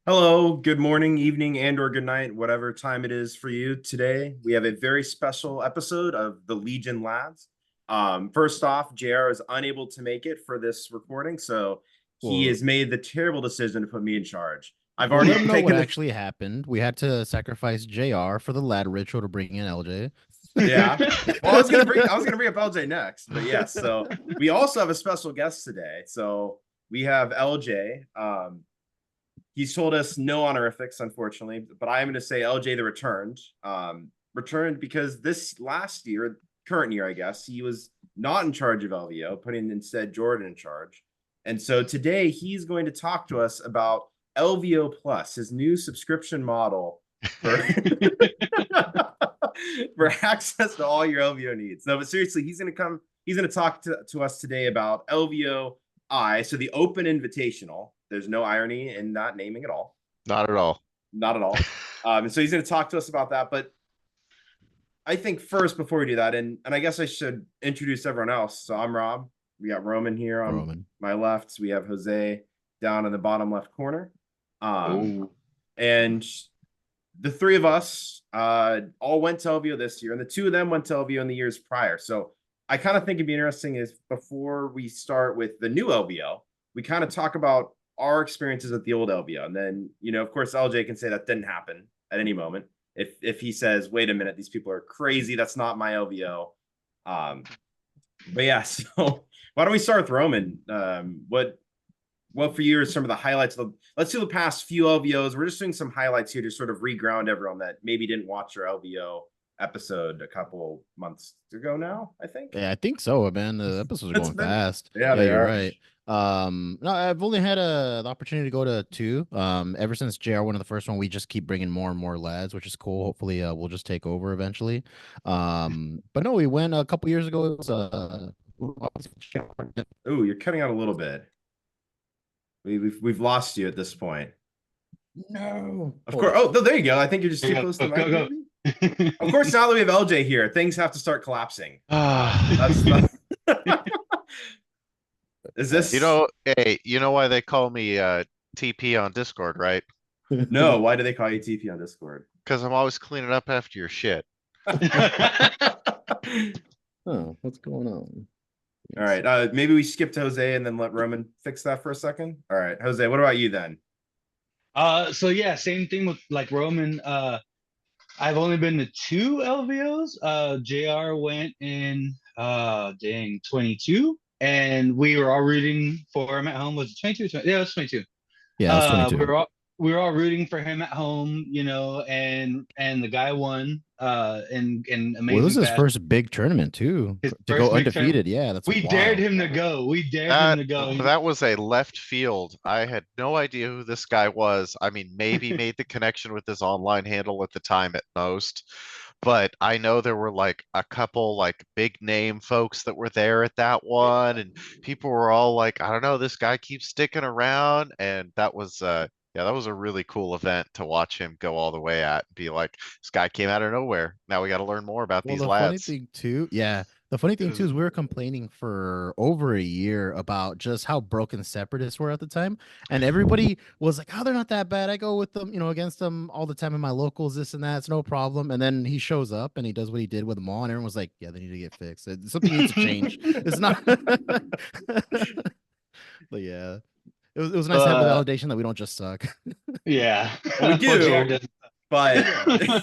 Hello, good morning, evening, and or good night, whatever time it is for you. Today, we have a very special episode of the Legion Lads. First off, JR is unable to make it for this recording, so he Well, has made the terrible decision to put me in charge. I've we'll let already him know what taken the actually happened. We had to sacrifice JR for the lad ritual to bring in LJ. yeah. Well, I was gonna bring up LJ next, but yes. So we also have a special guest today. So we have LJ. He's told us no honorifics, unfortunately, but I'm going to say LJ the returned. Returned because this last year, current year, I guess, he was not in charge of LVO, putting instead Jordan in charge. And so today he's going to talk to us about LVO Plus, his new subscription model for for access to all your LVO needs. No, but seriously, he's going to talk to us today about LVO so the open invitational. There's no irony in not naming at all. Not at all. Not at all. And so he's going to talk to us about that. But I think first, before we do that, and I guess I should introduce everyone else. So I'm Rob. We got Roman here on Roman. my left. We have Jose down in the bottom left corner. Oh. And the three of us all went to LVO this year, and the two of them went to LVO in the years prior. So I kind of think it'd be interesting is before we start with the new LVO, we kind of talk about our experiences at the old LVO. And then, of course, LJ can say that didn't happen at any moment. If he says, wait a minute, these people are crazy, that's not my LVO. But yeah, so why don't we start with Roman? What for you are some of the highlights? Let's do the past few LVOs. We're just doing some highlights here to sort of reground everyone that maybe didn't watch your LVO episode a couple months ago now, I think. Yeah, I think so, man. The episodes are going fast. Yeah, Yeah, they you're are. right. No, I've only had the opportunity to go to two. Ever since JR went to the first one, we just keep bringing more and more lads, which is cool. Hopefully, we'll just take over eventually. But no, we went a couple years ago. It was Oh, you're cutting out a little bit. We've lost you at this point. no. Of course. Oh, there you go. I think you're just too close to the mic. Go. Of course, now that we have LJ here, things have to start collapsing. That's Ah. not... Is this Hey, you know why they call me TP on Discord, right? no? Why do they call you TP on Discord? Because I'm always cleaning up after your shit. Oh, what's going on? All right. Maybe we skip to Jose and then let Roman fix that for a second. All right, Jose. What about you then? So yeah, same thing with like Roman. I've only been to two LVOs. JR went in 22, and we were all rooting for him at home. Was it 22? Yeah, it was 22. Yeah, it was 22. We were all rooting for him at home, and the guy won in Well, it amazing was his fashion. first big tournament too. His To first go big tournament. undefeated. Yeah, that's We wild. dared him to go. We dared him to go. That was a left field. I had no idea who this guy was. I mean, maybe made the connection with his online handle at the time at most. But I know there were like a couple like big name folks that were there at that one, and people were all like, I don't know, this guy keeps sticking around. And that was yeah, that was a really cool event to watch him go all the way at and be like, this guy came out of nowhere. Now we got to learn more about Well, these the funny lads. thing too, yeah, the funny thing too is we were complaining for over a year about just how broken separatists were at the time, and everybody was like, "Oh, they're not that bad. I go with them, against them all the time in my locals, this and that. It's no problem." And then he shows up and he does what he did with them all, and everyone was like, "Yeah, they need to get fixed. Something needs to change." It's not, but yeah, it was nice to have the Uh, validation that we don't just suck. yeah. Well, we Well, JR do, but does.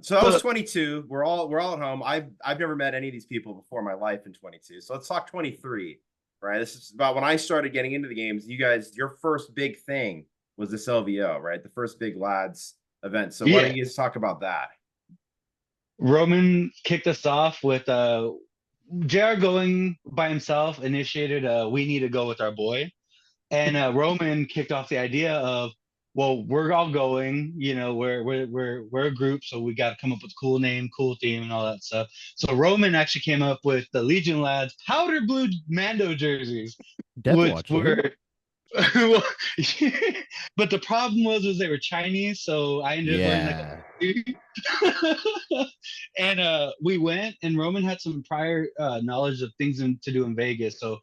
so that was So 22. We're all at home. I've never met any of these people before in my life in 22. So let's talk 23. Right. This is about when I started getting into the games. You guys, your first big thing was this LVO, right? The first big lads event. So why yeah, don't you guys talk about that? Roman kicked us off with JR going by himself initiated we need to go with our boy. And Roman kicked off the idea of, well, we're all going, we're a group, so we got to come up with a cool name, cool theme, and all that stuff. So Roman actually came up with the Legion lads powder blue Mando jerseys, Death which Watch, dude. were but the problem was they were Chinese, so I ended up wearing Yeah. and we went, and Roman had some prior knowledge of things to do in Vegas, so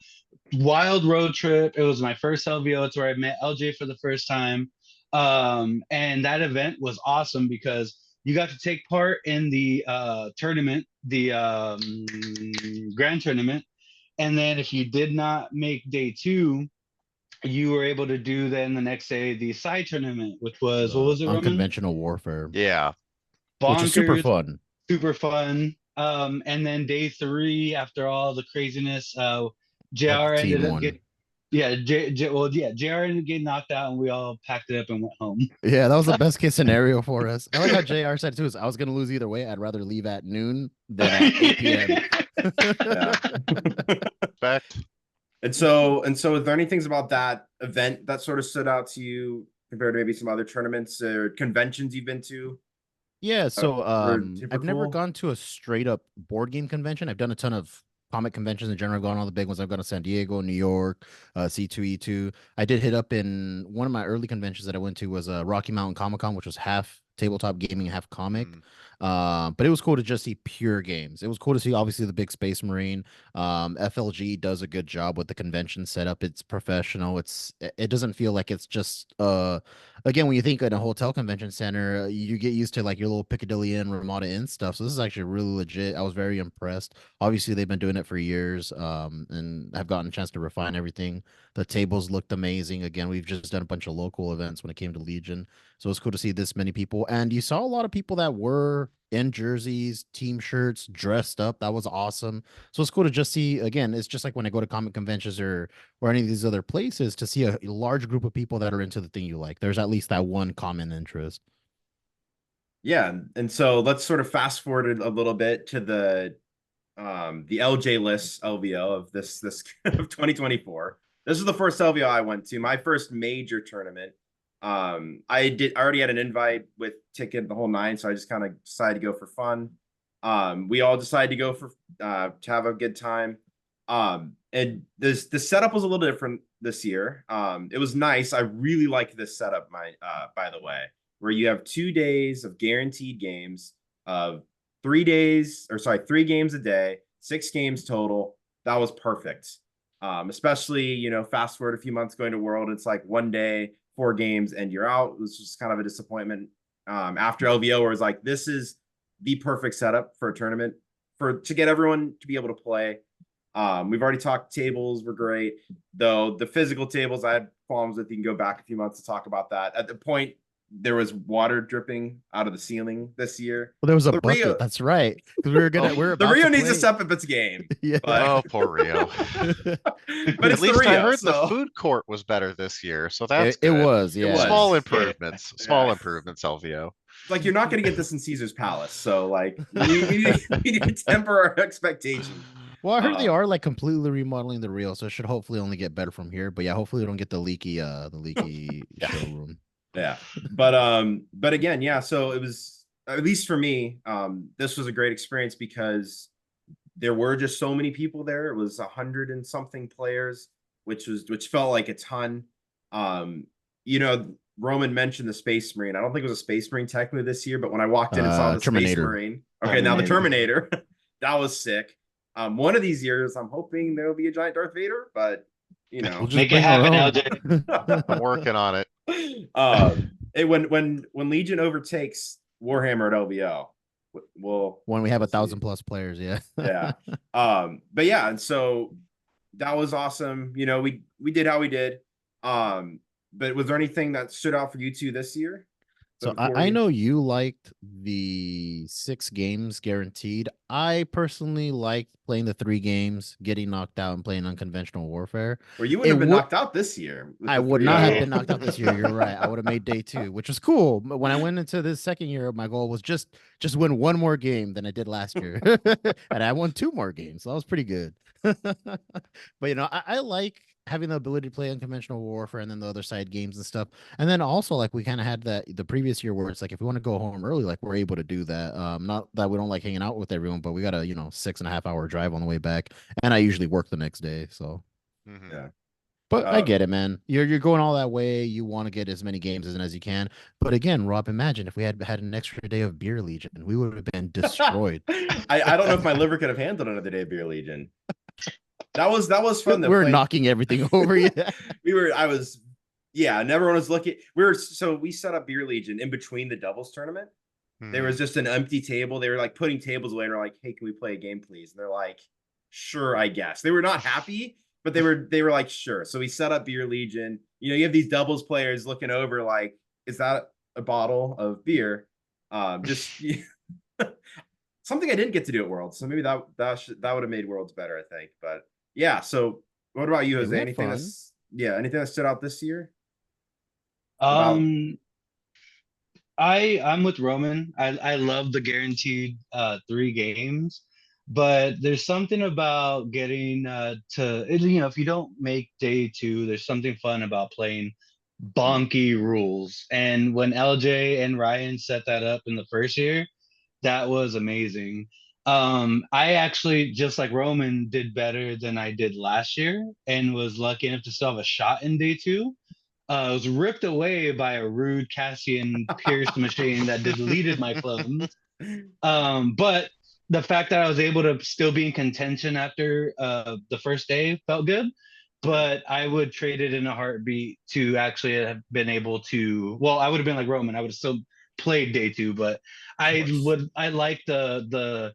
wild road trip. It was my first LVO. It's where I met LJ for the first time. And that event was awesome because you got to take part in the tournament, the grand tournament. And then if you did not make day two, you were able to do then the next day the side tournament, which was, what The was it, Roman? unconventional warfare, Yeah. which is super Bonkers, fun. super fun. And then day three, after all the craziness, JR Team ended up one. getting, yeah, JR ended up getting knocked out, and we all packed it up and went home. Yeah, that was the best case scenario for us. I like how JR said too, is I was gonna lose either way. I'd rather leave at noon than at 8 p.m. Yeah. Fact. And so, is there any things about that event that sort of stood out to you compared to maybe some other tournaments or conventions you've been to? Yeah, so Were super I've never cool? gone to a straight up board game convention. I've done a ton of comic conventions in general. I've gone to all the big ones. I've gone to San Diego, New York, C2E2. I did hit up in one of my early conventions that I went to was Rocky Mountain Comic Con, which was half tabletop gaming, half comic. Mm. But it was cool to just see pure games. It was cool to see obviously the big Space Marine. FLG does a good job with the convention setup. It's professional. It doesn't feel like it's just again, when you think in a hotel convention center, you get used to like your little Piccadilly Inn, Ramada Inn stuff. So this is actually really legit. I was very impressed. Obviously, they've been doing it for years, and have gotten a chance to refine everything. The tables looked amazing. Again, we've just done a bunch of local events when it came to Legion, so it's cool to see this many people. And you saw a lot of people that were in jerseys, team shirts, dressed up. That was awesome. So it's cool to just see. Again, it's just like when I go to comic conventions or any of these other places to see a large group of people that are into the thing you like. There's at least that one common interest. Yeah, and so let's sort of fast forward a little bit to the LJ list LVO of this of 2024. This is the first LVO I went to, my first major tournament. I already had an invite with ticket the whole nine, so I just kind of decided to go for fun. We all decided to go for to have a good time. And the setup was a little different this year. It was nice. I really liked this setup, by the way, where you have 2 days of guaranteed games of 3 days, or sorry, 3 games a day, 6 games total. That was perfect. Especially, fast forward a few months going to World, it's like 1 day, 4 games, and you're out. It was just kind of a disappointment. After LVO, where it's like, this is the perfect setup for a tournament to get everyone to be able to play. We've already talked tables were great, though the physical tables I had qualms with. You can go back a few months to talk about that. At the point, there was water dripping out of the ceiling this year. Well, there was a The bucket. Rio, That's right. Because we were gonna. We're the about Rio to needs to play. step up its game. Yeah. But, Oh, poor Rio. but At it's the least I Rio, heard the so food court was better this year, so that's It good. was. it Yeah. was. Small Yeah. improvements. Small Yeah. improvements, LVO. Like, you're not going to get this in Caesar's Palace, so like we need to temper our expectations. Well, I heard they are like completely remodeling the Rio, so it should hopefully only get better from here. But yeah, hopefully we don't get the leaky Yeah. showroom. Yeah, but again, yeah. So it was, at least for me, this was a great experience because there were just so many people there. It was 100 and something players, which felt like a ton. You know, Roman mentioned the Space Marine. I don't think it was a Space Marine technically this year, but when I walked in and saw the Space Terminator. Marine, okay, now the Terminator, that was sick. One of these years, I'm hoping there'll be a giant Darth Vader, but We'll just Make it bring our happen, own. LJ. I'm working on it. When Legion overtakes Warhammer at LVO, we'll When we have we'll 1,000 see. plus players, yeah. Yeah. But yeah, and so that was awesome. We did how we did. But was there anything that stood out for you two this year? So Before I we- know you liked the 6 games guaranteed. I personally liked playing the 3 games, getting knocked out, and playing unconventional warfare. Or you wouldn't have it been would- knocked out this year. with I the would three not of have you. been knocked out this year. You're right. I would have made day 2, which was cool. But when I went into this second year, my goal was just win one more game than I did last year, and I won 2 more games. So that was pretty good. But I like having the ability to play unconventional warfare and then the other side games and stuff. And then also like we kind of had that the previous year where it's like if we want to go home early, like we're able to do that. Not that we don't like hanging out with everyone, but we got a 6.5 hour drive on the way back, and I usually work the next day. So Mhm. Yeah. but I get it, man. You're going all that way. You want to get as many games as you can. But again, Rob, imagine if we had an extra day of Beer Legion, we would have been destroyed. I don't know if my liver could have handled another day of Beer Legion. That was fun though. We're playing- knocking everything over. Yeah. And everyone was looking. We set up Beer Legion in between the doubles tournament. There was just an empty table. They were like putting tables away and we're like, hey, can we play a game, please? And they're like, sure, I guess. They were not happy, but they were like, sure. So we set up Beer Legion. You know, you have these doubles players looking over like, is that a bottle of beer? Just something I didn't get to do at Worlds. So maybe that would have made Worlds better, I think. But yeah, so what about you, Yeah, we Jose? had Anything fun. anything that stood out this year? About- I'm with Roman. I love the guaranteed 3 games, but there's something about getting to if you don't make day 2, there's something fun about playing bonky rules. And when LJ and Ryan set that up in the first year, that was amazing. I actually, just like Roman, did better than I did last year and was lucky enough to still have a shot in day 2. I was ripped away by a rude Cassian Pierce machine that deleted my clones. But the fact that I was able to still be in contention after the first day felt good. But I would trade it in a heartbeat to actually have been able to. Well, I would have been like Roman. I would have still played day 2, but I like the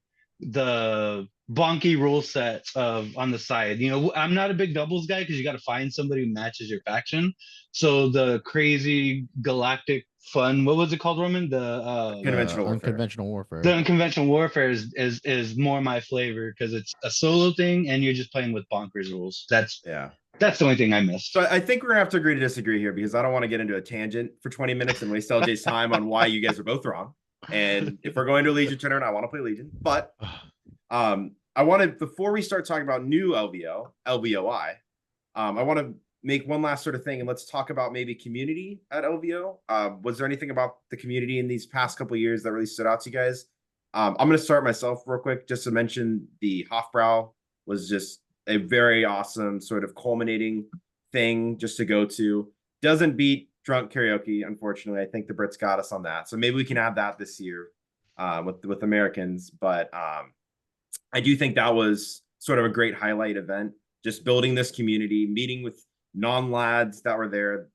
bonky rule set of on the side. I'm not a big doubles guy because you got to find somebody who matches your faction. So the crazy galactic fun, what was it called, Roman? Conventional warfare. Unconventional warfare. The unconventional warfare is more my flavor because it's a solo thing and you're just playing with bonkers rules. That's the only thing I missed. So I think we're gonna have to agree to disagree here because I don't want to get into a tangent for 20 minutes and waste LJ's time on why you guys are both wrong. And if we're going to a Legion tournament, I want to play Legion. But I want to, before we start talking about new LVOI, I want to make one last sort of thing and let's talk about maybe community at LVO. Was there anything about the community in these past couple of years that really stood out to you guys? I'm going to start myself real quick just to mention the Hofbrau was just a very awesome sort of culminating thing just to go to. Doesn't beat drunk karaoke, unfortunately. I think the Brits got us on that. So maybe we can add that this year with Americans. But I do think that was sort of a great highlight event, just building this community, meeting with non-lads that were there.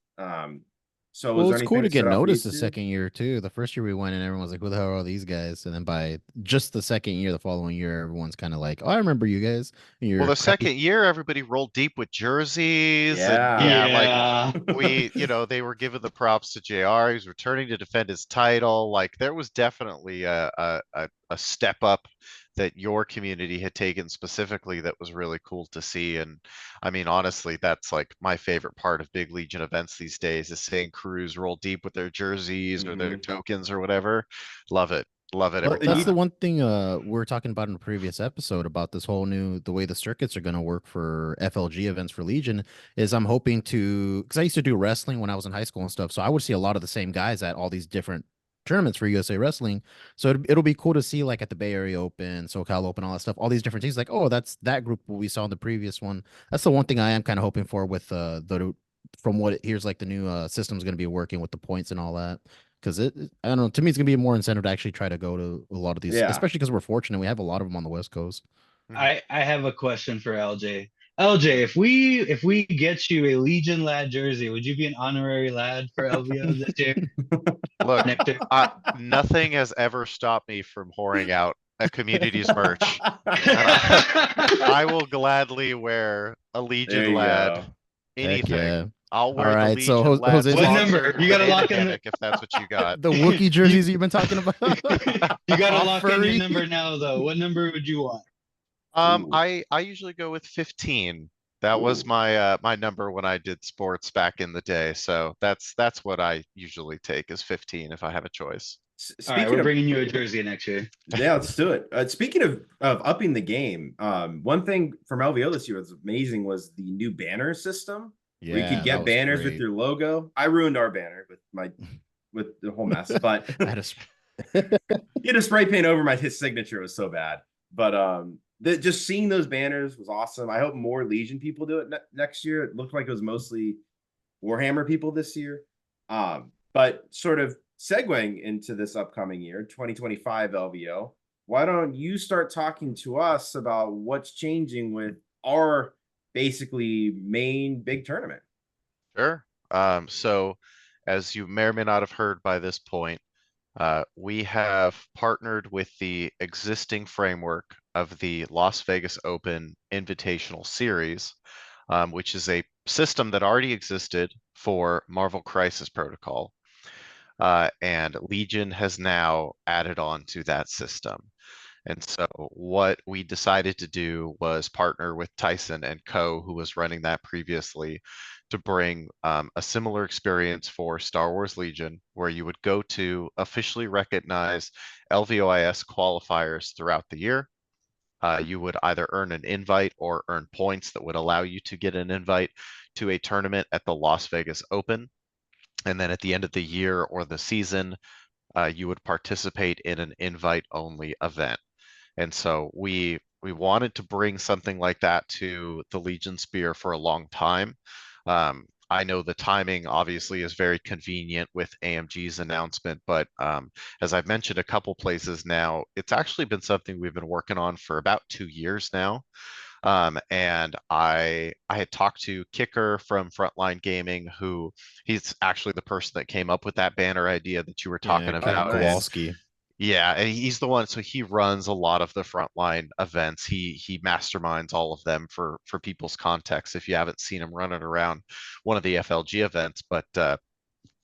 So Well, was there it's cool anything to that get stood out for you noticed the two? second year too. The first year we went and everyone was like, "Who the hell are all these guys?" And then by just the second year, the following year, everyone's kind of like, "Oh, I remember you guys." And Well, you're the crappy- second year, everybody rolled deep with jerseys and Yeah. like they were giving the props to JR. He was returning to defend his title. Like there was definitely a step up that your community had taken specifically that was really cool to see. And I mean, honestly, that's like my favorite part of big Legion events these days is seeing crews roll deep with their jerseys or their tokens or whatever. Love it. Love it Well, every that's time. the one thing we were talking about in a previous episode about this whole the way the circuits are going to work for FLG events for Legion is I'm hoping to, because I used to do wrestling when I was in high school and stuff, so I would see a lot of the same guys at all these different tournaments for USA Wrestling. So it'll be cool to see like at the Bay Area Open, SoCal Open, all that stuff, all these different things. Like, oh, that's that group we saw in the previous one. That's the one thing I am kind of hoping for with the from what it here's like the new system's going to be working with the points and all that. Because I don't know, to me, it's gonna be more incentive to actually try to go to a lot of these, especially because we're fortunate we have a lot of them on the West Coast. I have a question for LJ. LJ, if we get you a Legion lad jersey, would you be an honorary lad for LVO this year? Look, Nectar? nothing has ever stopped me from whoring out a community's merch. I will gladly wear a There Legion you lad. go. Anything. Yeah. I'll wear All the right, so Legion lad. Jose's What on- number? You gotta lock in if that's what you got. The Wookiee jerseys you've been talking about. You gotta All lock in furry. your number now, though. What number would you want? Ooh. I usually go with 15. That was my my number when I did sports back in the day. So that's what I usually take is 15 if I have a choice. All right, Speaking we're of bringing you a jersey next year. yeah, let's do it. Speaking of upping the game, one thing from LVO this year was amazing was the new banner system. Yeah, where you could that get was banners with great. your logo. I ruined our banner with the whole mess, but I had a you had to spray paint over his signature. It was so bad. But just seeing those banners was awesome. I hope more Legion people do it next year. It looked like it was mostly Warhammer people this year. But sort of segueing into this upcoming year, 2025 LVO, why don't you start talking to us about what's changing with our basically main big tournament. Sure. So as you may or may not have heard by this point, we have partnered with the existing framework of the Las Vegas Open Invitational Series, which is a system that already existed for Marvel Crisis Protocol. And Legion has now added on to that system. And so what we decided to do was partner with Tyson and Co., who was running that previously, to bring a similar experience for Star Wars Legion, where you would go to officially recognize LVOIS qualifiers throughout the year. You would either earn an invite or earn points that would allow you to get an invite to a tournament at the Las Vegas Open. And then at the end of the year or the season, you would participate in an invite-only event. And so we wanted to bring something like that to the Legion Spear for a long time. I know the timing obviously is very convenient with AMG's announcement, but as I've mentioned a couple places now, it's actually been something we've been working on for about 2 years now. And I had talked to Kicker from Frontline Gaming, who he's actually the person that came up with that banner idea that you were talking Kick about. And Kowalski. yeah, and he's the one, so he runs a lot of the Frontline events. He masterminds all of them for people's context if you haven't seen him running around one of the FLG events. But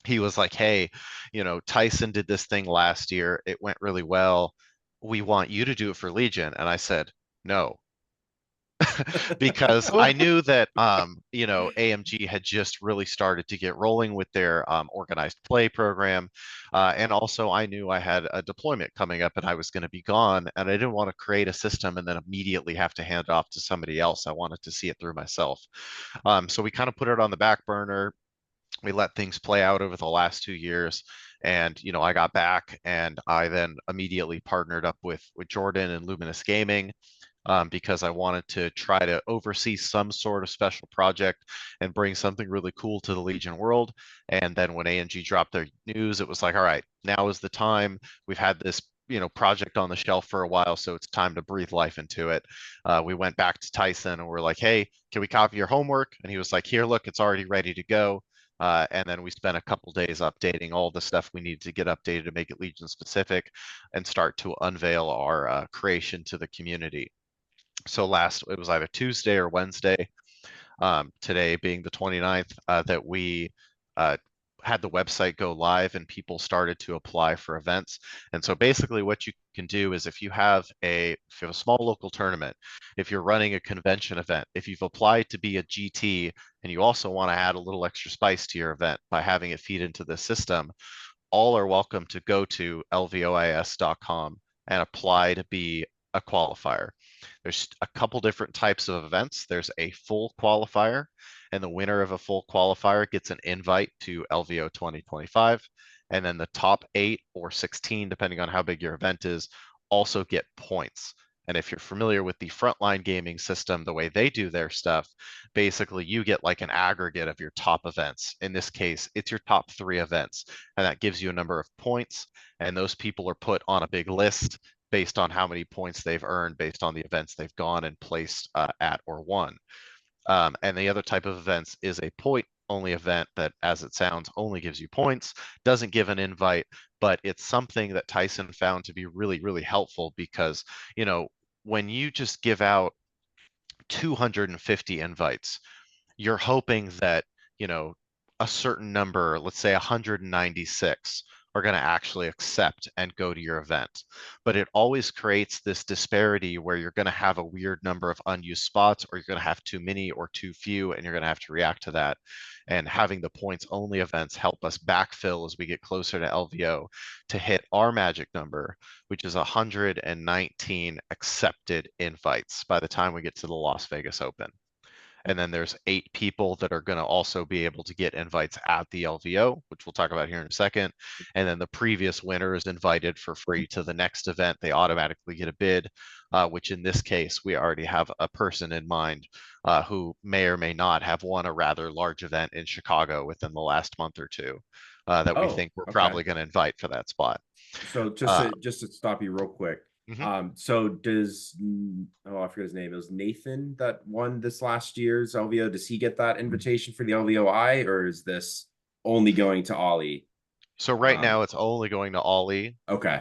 he was like, hey, Tyson did this thing last year. It went really well. We want you to do it for Legion. And I said, no, because I knew that AMG had just really started to get rolling with their organized play program, and also I knew I had a deployment coming up and I was going to be gone, and I didn't want to create a system and then immediately have to hand it off to somebody else. I wanted to see it through myself. So we kind of put it on the back burner. We let things play out over the last 2 years, and I got back and I then immediately partnered up with Jordan and Luminous Gaming, because I wanted to try to oversee some sort of special project and bring something really cool to the Legion world. And then when AMG dropped their news, it was like, all right, now is the time. We've had this project on the shelf for a while, so it's time to breathe life into it. We went back to Tyson and we're like, hey, can we copy your homework? And he was like, here, look, it's already ready to go. And then we spent a couple days updating all the stuff we needed to get updated to make it Legion specific and start to unveil our creation to the community. So it was either Tuesday or Wednesday, today being the 29th, that we had the website go live and people started to apply for events. And so basically what you can do is if you have a small local tournament, if you're running a convention event, if you've applied to be a GT and you also want to add a little extra spice to your event by having it feed into the system, all are welcome to go to lvois.com and apply to be a qualifier. There's a couple different types of events. There's a full qualifier, and the winner of a full qualifier gets an invite to LVO 2025. And then the top 8 or 16, depending on how big your event is, also get points. And if you're familiar with the Frontline Gaming system, the way they do their stuff, basically you get like an aggregate of your top events. In this case, it's your top 3 events, and that gives you a number of points. And those people are put on a big list based on how many points they've earned based on the events they've gone and placed at or won. And the other type of events is a point only event that, as it sounds, only gives you points, doesn't give an invite, but it's something that Tyson found to be really, really helpful because, when you just give out 250 invites, you're hoping that, a certain number, let's say 196, are going to actually accept and go to your event. But it always creates this disparity where you're going to have a weird number of unused spots, or you're going to have too many or too few, and you're going to have to react to that. And having the points only events help us backfill as we get closer to LVO to hit our magic number, which is 119 accepted invites by the time we get to the Las Vegas Open. And then there's 8 people that are going to also be able to get invites at the LVO, which we'll talk about here in a second. And then the previous winner is invited for free to the next event. They automatically get a bid, which in this case, we already have a person in mind who may or may not have won a rather large event in Chicago within the last month or two that we think we're probably going to invite for that spot. So just to stop you real quick, So does I forget his name. It was Nathan that won this last year's LVO. Does he get that invitation for the LVOI, or is this only going to Ollie? So right now it's only going to Ollie. Okay.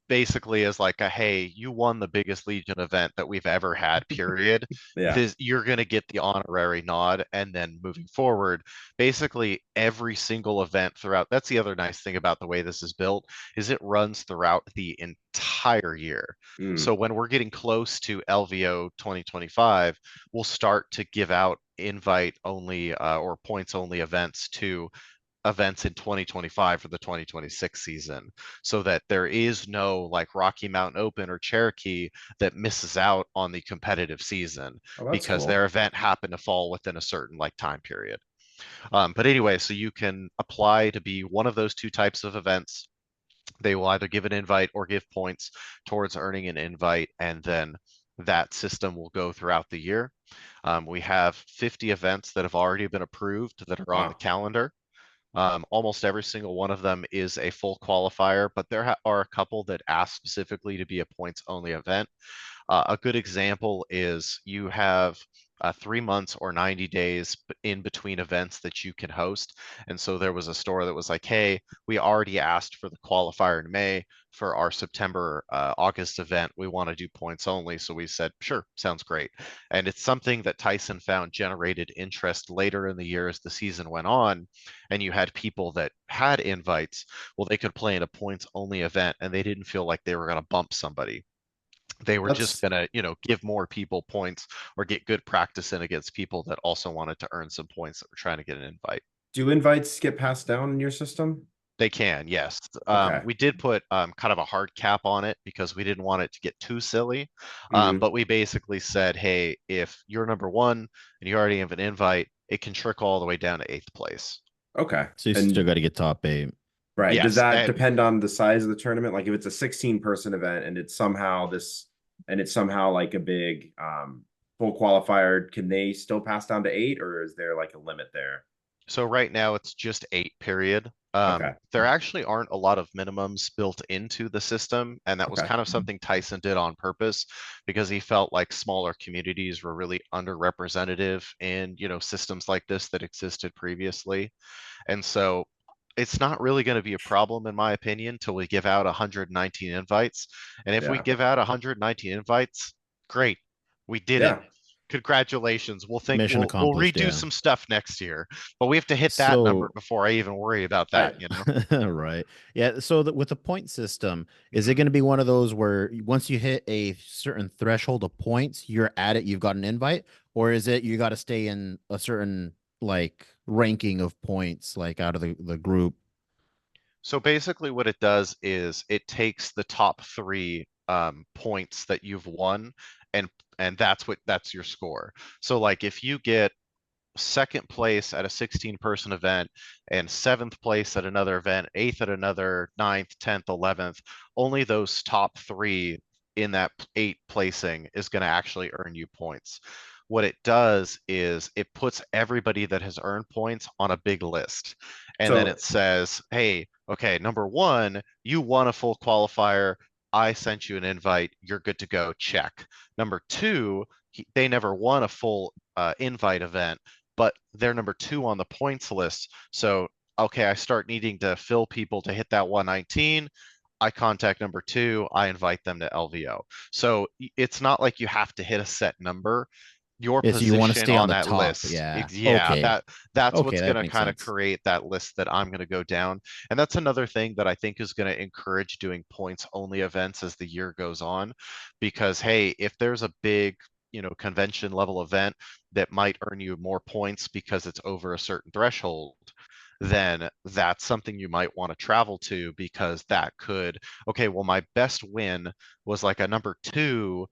Basically as like a, hey, you won the biggest Legion event that we've ever had, period. Yeah. You're gonna get the honorary nod, and then moving forward, basically every single event throughout. That's the other nice thing about the way this is built, is it runs throughout the entire year. So when we're getting close to LVO 2025, we'll start to give out invite only or points only events to events in 2025 for the 2026 season, so that there is no like Rocky Mountain Open or Cherokee that misses out on the competitive season Oh, that's because cool. their event happened to fall within a certain like time period. But anyway, so you can apply to be one of those two types of events. They will either give an invite or give points towards earning an invite, and then that system will go throughout the year. We have 50 events that have already been approved that are on the Wow. calendar. Almost every single one of them is a full qualifier, but there are a couple that ask specifically to be a points only event. A good example is you have 3 months or 90 days in between events that you can host. And so there was a store that was like, hey, we already asked for the qualifier in May. For our September, August event, we want to do points only. So we said, sure, sounds great. And it's something that Tyson found generated interest later in the year as the season went on. And you had people that had invites. Well, they could play in a points only event and they didn't feel like they were going to bump somebody. They were just That's gonna, give more people points or get good practice in against people that also wanted to earn some points that were trying to get an invite. Do invites get passed down in your system? They can, yes. Okay. We did put kind of a hard cap on it because we didn't want it to get too silly. Mhm. But we basically said, hey, if you're number one and you already have an invite, it can trickle all the way down to 8th place. Okay. So you still And got to get top 8. right, does Yes, that and depend on the size of the tournament? Like if it's a 16-person event and it's somehow like a big full qualifier, can they still pass down to 8, or is there like a limit there? so right now it's just 8, period. Okay. There actually aren't a lot of minimums built into the system, and that was Okay. kind of something Tyson did on purpose because he felt like smaller communities were really underrepresentative in, systems like this that existed previously. And so it's not really going to be a problem, in my opinion, till we give out 119 invites. And if we Yeah. give out 119 invites, great, we did it. Yeah. Congratulations. Mission We'll accomplished, redo yeah. some stuff next year, but we have to hit that number So before I even worry about I that. right. Yeah. So with the point system, is it Mhm. going to be one of those where once you hit a certain threshold of points, you're at it, you've got an invite, or is it you got to stay in a certain like ranking of points, like out of the group? So basically what it does is it takes the top 3 points that you've won, and that's your score. So like if you get second place at a 16-person event and 7th place at another event, 8th at another, 9th, 10th, 11th, only those top 3 in that 8 placing is going to actually earn you points. What it does is it puts everybody that has earned points on a big list. And then it so says, hey, okay, number 1, you won a full qualifier. I sent you an invite. You're good to go. Check. Number 2, they never won a full invite event, but they're number 2 on the points list. So, okay, I start needing to fill people to hit that 119. I contact number 2, I invite them to LVO. So it's not like you have to hit a set number. Your Yeah, so you want to position stay on on the that top. list, Yeah. yeah, Okay. that's Okay, what's that going to makes kind of sense. create that list that I'm going to go down. And that's another thing that I think is going to encourage doing points only events as the year goes on, because hey, if there's a big convention level event that might earn you more points because it's over a certain threshold, then that's something you might want to travel to, because that could, okay, well, my best win was like a number 2,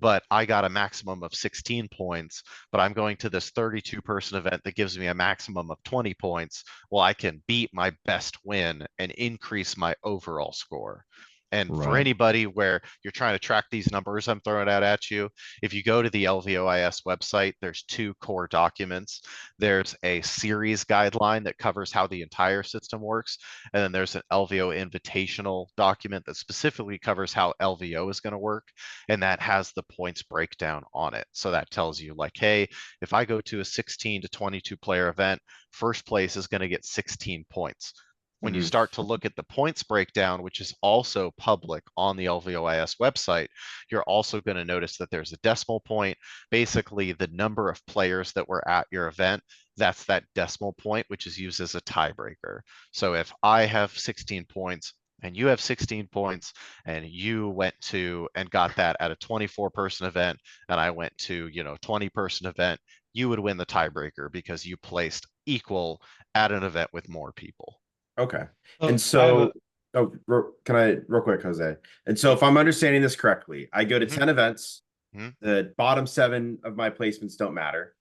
but I got a maximum of 16 points, but I'm going to this 32-person event that gives me a maximum of 20 points. Well, I can beat my best win and increase my overall score. And for Right. anybody where you're trying to track these numbers I'm throwing out at you, if you go to the LVOIS website, there's two core documents. There's a series guideline that covers how the entire system works. And then there's an LVO invitational document that specifically covers how LVO is going to work. And that has the points breakdown on it. So that tells you like, hey, if I go to a 16 to 22 player event, first place is going to get 16 points. When you Mhm. start to look at the points breakdown, which is also public on the LVOIS website, you're also going to notice that there's a decimal point. Basically, the number of players that were at your event, that's that decimal point, which is used as a tiebreaker. So if I have 16 points and you have 16 points and you went to and got that at a 24-person event and I went to, 20-person event, you would win the tiebreaker because you placed equal at an event with more people. Okay. So And I have a so, can I real quick, Jose? And so, if I'm understanding this correctly, I go to Mhm. 10 events. Mhm. The bottom 7 of my placements don't matter.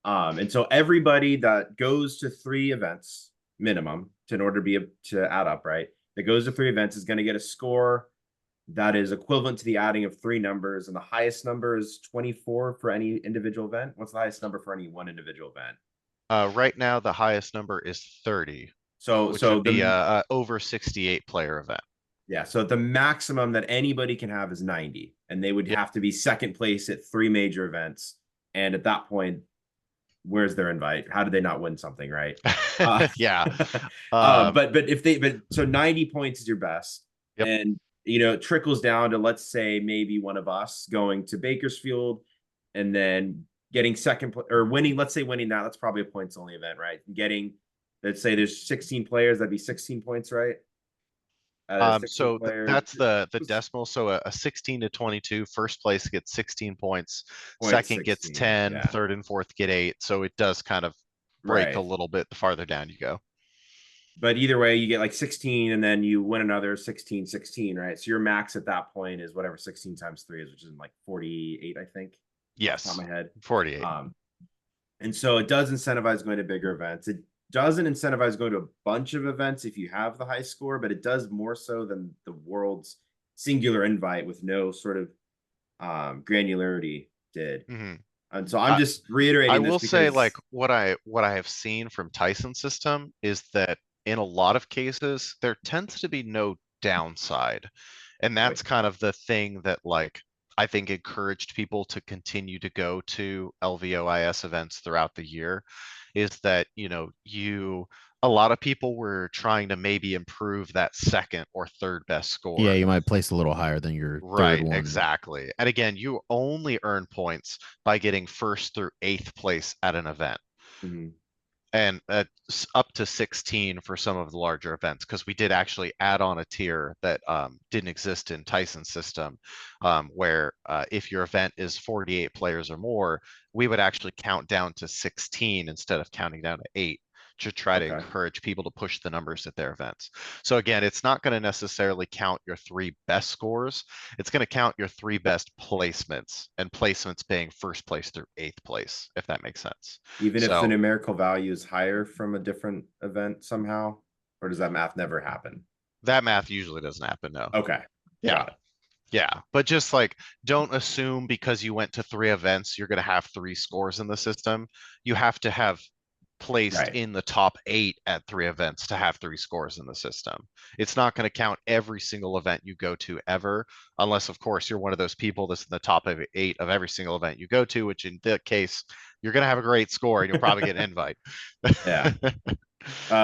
And so everybody that goes to 3 events minimum in order to add up, right? That goes to 3 events is going to get a score that is equivalent to the adding of 3 numbers, and the highest number is 24 for any individual event. What's the highest number for any one individual event? Right now, the highest number is 30, So, which would be a over 68 player event. yeah, so the maximum that anybody can have is 90, and they would Yep. have to be second place at 3 major events. And at that point, where's their invite? How did they not win something, right? Yeah. But so 90 points is your best. Yep. And it trickles down to, let's say, maybe one of us going to Bakersfield and then getting second or winning, let's say winning that, that's probably a points only event, right? Let's say there's 16 players, that'd be 16 points, right? 16 So players, that's the decimal. So a 16 to 22, first place gets 16 points, point second gets 16. 10, Yeah, third and fourth get 8. So it does kind of break a right. little bit the farther down you go. But either way, you get like 16 and then you win another 16, 16, right? So your max at that point is whatever 16 times 3 is, which is like 48, I think. Yes. Off the top of my head. 48. And so it does incentivize going to bigger events. It doesn't incentivize going to a bunch of events if you have the high score, but it does more so than the world's singular invite with no sort of granularity did. Mm-hmm. And so I'm just reiterating I this will because say, like, what I have seen from Tyson's system is that in a lot of cases there tends to be no downside, and that's kind of the thing that, like, I think encouraged people to continue to go to LVOIS events throughout the year, is that a lot of people were trying to maybe improve that second or third best score. Yeah, you might place a little higher than your Right, third one. exactly. And again, you only earn points by getting first through 8th place at an event. Mhm. And up to 16 for some of the larger events, because we did actually add on a tier that didn't exist in Tyson's system, where if your event is 48 players or more, we would actually count down to 16 instead of counting down to 8 to try to Okay. encourage people to push the numbers at their events. So again, it's not going to necessarily count your 3 best scores. It's going to count your 3 best placements, and placements being first place through 8th place, if that makes sense. Even if the So numerical value is higher from a different event somehow, or does that math never happen? that math usually doesn't happen, no. Okay. Yeah. Got it. Yeah. But just like, don't assume because you went to 3 events, you're going to have 3 scores in the system. You have to have placed Right. in the top 8 at 3 events to have 3 scores in the system. It's not going to count every single event you go to ever, unless of course you're one of those people that's in the top of 8 of every single event you go to, which in that case, you're going to have a great score and you'll probably get an invite. Yeah.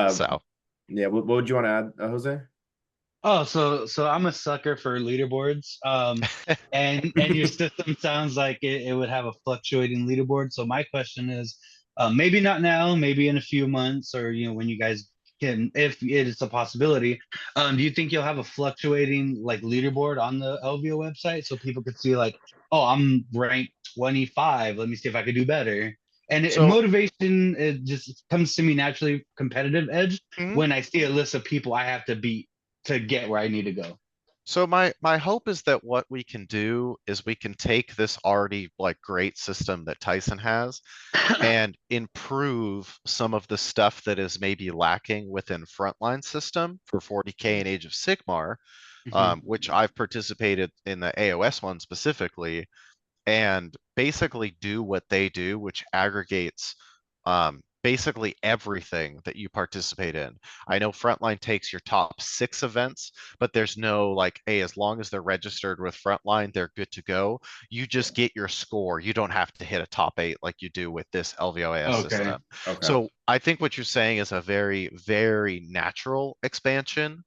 So Yeah, what would you want to add, Jose? Oh, so I'm a sucker for leaderboards. And your system sounds like it would have a fluctuating leaderboard. So my question is, maybe not now, maybe in a few months, or when you guys can, if it is a possibility. Do you think you'll have a fluctuating like leaderboard on the LVO website so people could see like, oh, I'm ranked 25. Let me see if I could do better. And So- motivation, it just comes to me naturally, competitive edge, Mhm. when I see a list of people I have to beat to get where I need to go. So my hope is that what we can do is we can take this already like great system that Tyson has and improve some of the stuff that is maybe lacking within Frontline system for 40K and Age of Sigmar, which I've participated in the AOS one specifically, and basically do what they do, which aggregates basically everything that you participate in. I know Frontline takes your top 6 events, but there's no like, hey, as long as they're registered with Frontline, they're good to go. You just get your score. You don't have to hit a top 8 like you do with this LVOIS Okay. system. Okay. So I think what you're saying is a very, very natural expansion,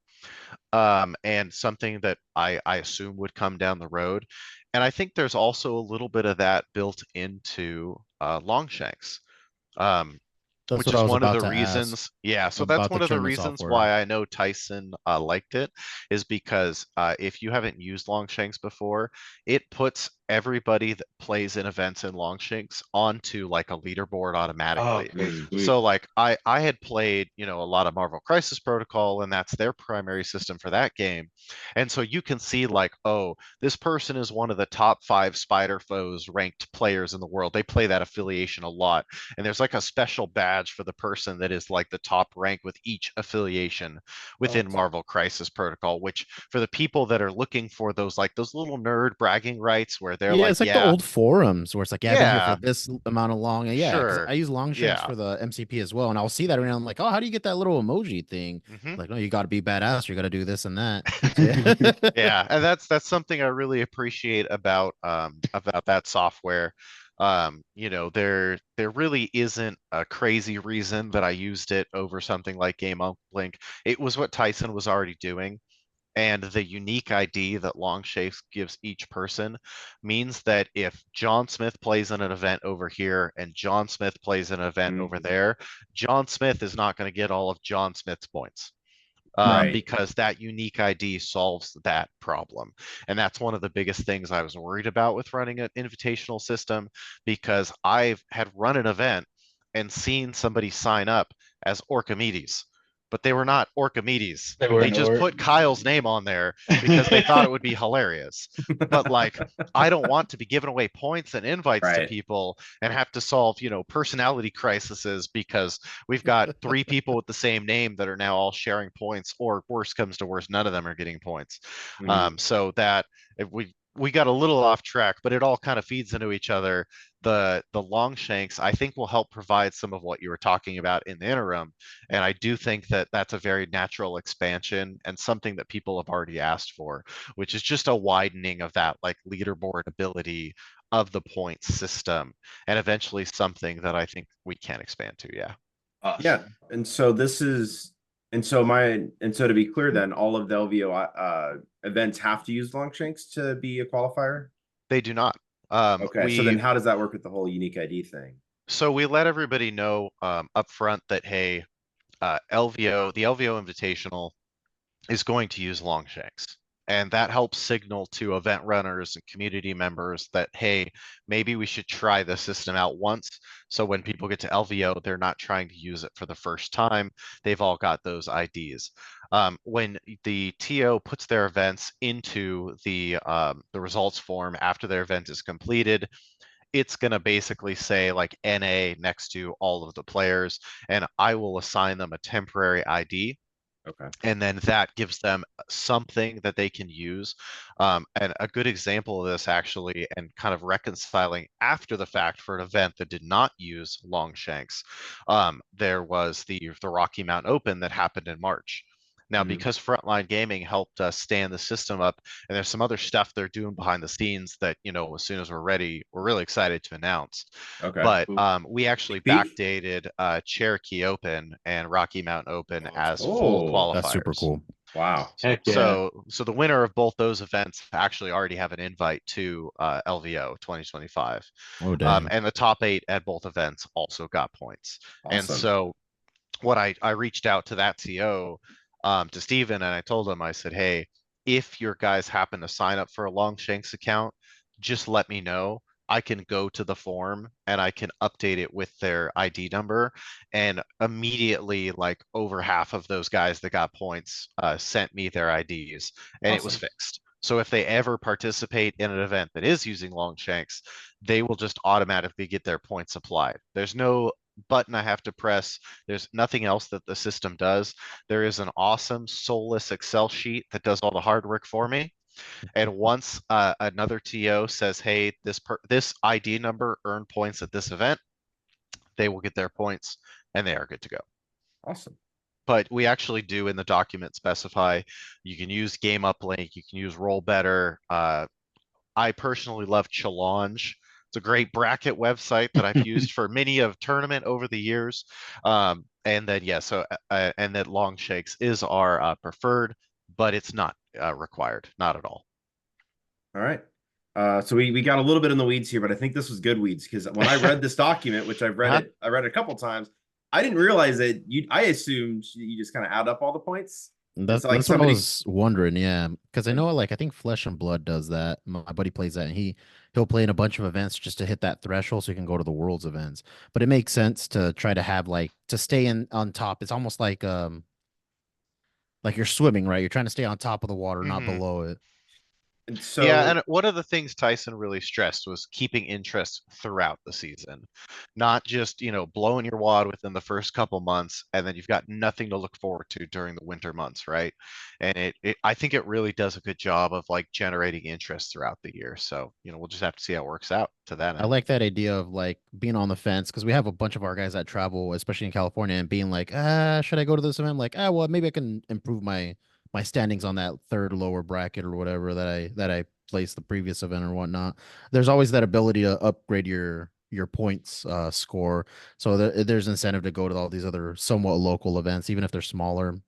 and something that I assume would come down the road. And I think there's also a little bit of that built into Longshanks. Um, That's which what I is was one of about the to ask reasons. Yeah, so that's about the one of the tournament reasons software. why I know Tyson liked it, is because if you haven't used Longshanks before, it puts everybody that plays in events in Longshanks onto like a leaderboard automatically. Okay, Mm. sweet. So like I had played, a lot of Marvel Crisis Protocol, and that's their primary system for that game. And so you can see like, oh, this person is one of the top 5 Spider Foes ranked players in the world. They play that affiliation a lot. And there's like a special badge for the person that is like the top rank with each affiliation within Marvel Crisis Protocol, which for the people that are looking for those like those little nerd bragging rights where they're Yeah, like, it's like the yeah, old forums where it's like, yeah, I've been here for yeah, this amount of long. Yeah, because sure, I use Longshanks yeah, for the MCP as well, and I'll see that and I'm like, oh, how do you get that little emoji thing? hmm, Like, no, you got to be badass. You got to do this and that. So yeah, yeah, and that's something I really appreciate about that software. There really isn't a crazy reason that I used it over something like Game Uplink. It was what Tyson was already doing. And the unique ID that Longshanks gives each person means that if John Smith plays in an event over here and John Smith plays in an event over Mhm. there, John Smith is not going to get all of John Smith's points, Right. because that unique ID solves that problem. And that's one of the biggest things I was worried about with running an invitational system, because I've had run an event and seen somebody sign up as Orchimedes, but they were not Orchimedes. They were They an just orc. put Kyle's name on there because they thought it would be hilarious. But like, I don't want to be giving away points and invites to Right. people and have to solve, personality crises because we've got 3 people with the same name that are now all sharing points, or worse comes to worse, none of them are getting points. Mhm. So that if we got a little off track, but it all kind of feeds into each other. The Longshanks, I think, will help provide some of what you were talking about in the interim, and I do think that that's a very natural expansion and something that people have already asked for, which is just a widening of that like leaderboard ability of the point system, and eventually something that I think we can expand to. Yeah. Yeah. Awesome. And so this is, and so to be clear, then all of the LVO events have to use Longshanks to be a qualifier. They do not. Okay. So then how does that work with the whole unique ID thing? So we let everybody know up front that, hey, the LVO Invitational is going to use Longshanks. And that helps signal to event runners and community members that, hey, maybe we should try the system out once. So when people get to LVO, they're not trying to use it for the first time. They've all got those IDs. When the TO puts their events into the results form after their event is completed, it's going to basically say like NA next to all of the players, and I will assign them a temporary ID, Okay. and then that gives them something that they can use. And a good example of this actually, and kind of reconciling after the fact for an event that did not use Longshanks, there was the Rocky Mountain Open that happened in March. Now, Mhm. because Frontline Gaming helped us stand the system up, and there's some other stuff they're doing behind the scenes that, as soon as we're ready, we're really excited to announce. Okay. But Cool. we actually Peak. backdated Cherokee Open and Rocky Mountain Open as full Oh, that's super qualifiers. cool. wow. Heck yeah. So the winner of both those events actually already have an invite to LVO 2025. Oh dang. And the top 8 at both events also got points. And Awesome. so what I reached out to that CO, to Steven, and I told him, I said, hey, if your guys happen to sign up for a Longshanks account, just let me know. I can go to the form and I can update it with their ID number. And immediately, like over half of those guys that got points sent me their IDs, and it was Awesome. fixed. So if they ever participate in an event that is using Longshanks, they will just automatically get their points applied. There's no button I have to press. There's nothing else that the system does. There is an awesome soulless Excel sheet that does all the hard work for me. And once another TO says, "Hey, this ID number earned points at this event," they will get their points and they are good to go. Awesome. But we actually do in the document specify you can use Game Uplink, you can use Roll Better. I personally love Challenge. It's a great bracket website that I've used for many of tournament over the years. And then and that Long Shakes is our preferred, but it's not required, not at all. All right. So we got a little bit in the weeds here, but I think this was good weeds because when I read this document, which I read it a couple times, I didn't realize that I assumed you just kind of add up all the points. That's like what I was wondering, yeah, because I know I think Flesh and Blood does that. My buddy plays that, and he'll play in a bunch of events just to hit that threshold so he can go to the Worlds events. But it makes sense to try to have to stay on top. It's almost like you're swimming, right? You're trying to stay on top of the water, not below it. And so yeah, and one of the things Tyson really stressed was keeping interest throughout the season, not just blowing your wad within the first couple months and then you've got nothing to look forward to during the winter months, right? And I think it really does a good job of like generating interest throughout the year. So we'll just have to see how it works out to that end. I like that idea of like being on the fence because we have a bunch of our guys that travel, especially in California, and being like, should I go to this event? Like, well, maybe I can improve my standings on that third lower bracket or whatever that I placed the previous event or whatnot. There's always that ability to upgrade your points score, so there's incentive to go to all these other somewhat local events, even if they're smaller.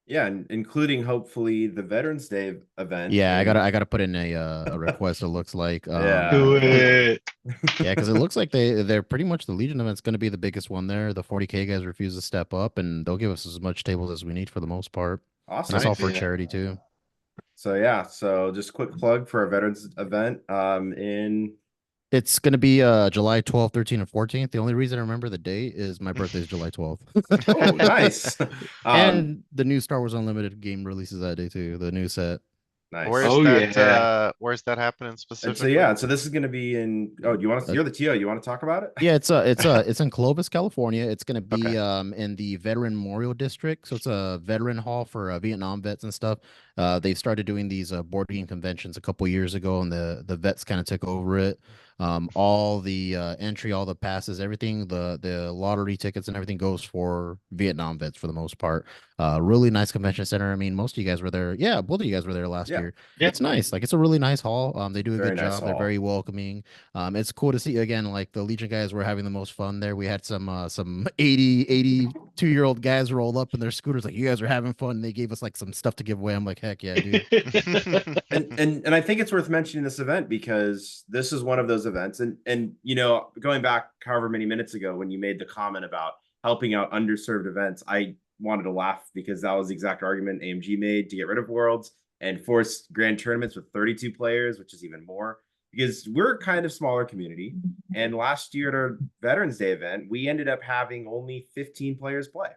Yeah, and including hopefully the Veterans Day event. Yeah, I gotta put in a request. It looks like Yeah. Do it. Yeah, because it looks like they're pretty much the Legion event's going to be the biggest one there. The 40K guys refuse to step up, and they'll give us as much tables as we need for the most part. Awesome. And that's all Nice. for charity too. So yeah, so just quick plug for our Veterans event in It's going to be July 12th, 13th, and 14th. The only reason I remember the date is my birthday is July 12th. Oh, nice. And the new Star Wars Unlimited game releases that day too, the new set. Nice. Where's that happening specifically? So this is going to be in. Oh, do you want to? You're the TO. You want to talk about it? Yeah, it's in Clovis, California. It's going to be in the Veteran Memorial District. So it's a veteran hall for Vietnam vets and stuff. They've started doing these board game conventions a couple years ago, and the vets kind of took over it. All the entry, all the passes, everything, the lottery tickets and everything goes for Vietnam vets for the most part. Really nice convention center. I mean, most of you guys were there. Yeah, both of you guys were there last year. Yeah. It's nice. Like, it's a really nice hall. They do a Very good nice job. They're hall. very welcoming. It's cool to see again, like the Legion guys were having the most fun there. We had some 82-year-old guys roll up in their scooters, like, you guys are having fun. And they gave us like some stuff to give away. I'm like, heck yeah, dude. and I think it's worth mentioning this event because this is one of those events. And going back however many minutes ago when you made the comment about helping out underserved events, I wanted to laugh because that was the exact argument AMG made to get rid of Worlds and force grand tournaments with 32 players, which is even more because we're kind of smaller community. And last year at our Veterans Day event, we ended up having only 15 players play.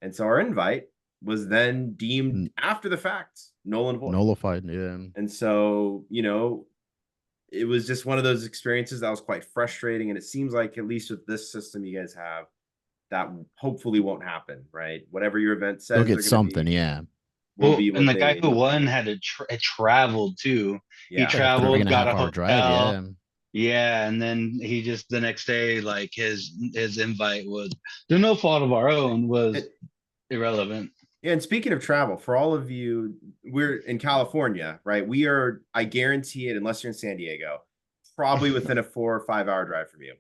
And so our invite was then deemed after the fact null and void. Nullified, yeah. And so, it was just one of those experiences that was quite frustrating. And it seems like, at least with this system you guys have, that hopefully won't happen, right? Whatever your event says, They'll get something, yeah. Well, and the guy who won had to traveled too. Yeah. He traveled, got a hotel. Drive, yeah, and then he just the next day, like his invite was through no fault of our own, was irrelevant. Yeah, and speaking of travel, for all of you, we're in California, right? We are, I guarantee it, unless you're in San Diego, probably within a 4 or 5 hour drive from you.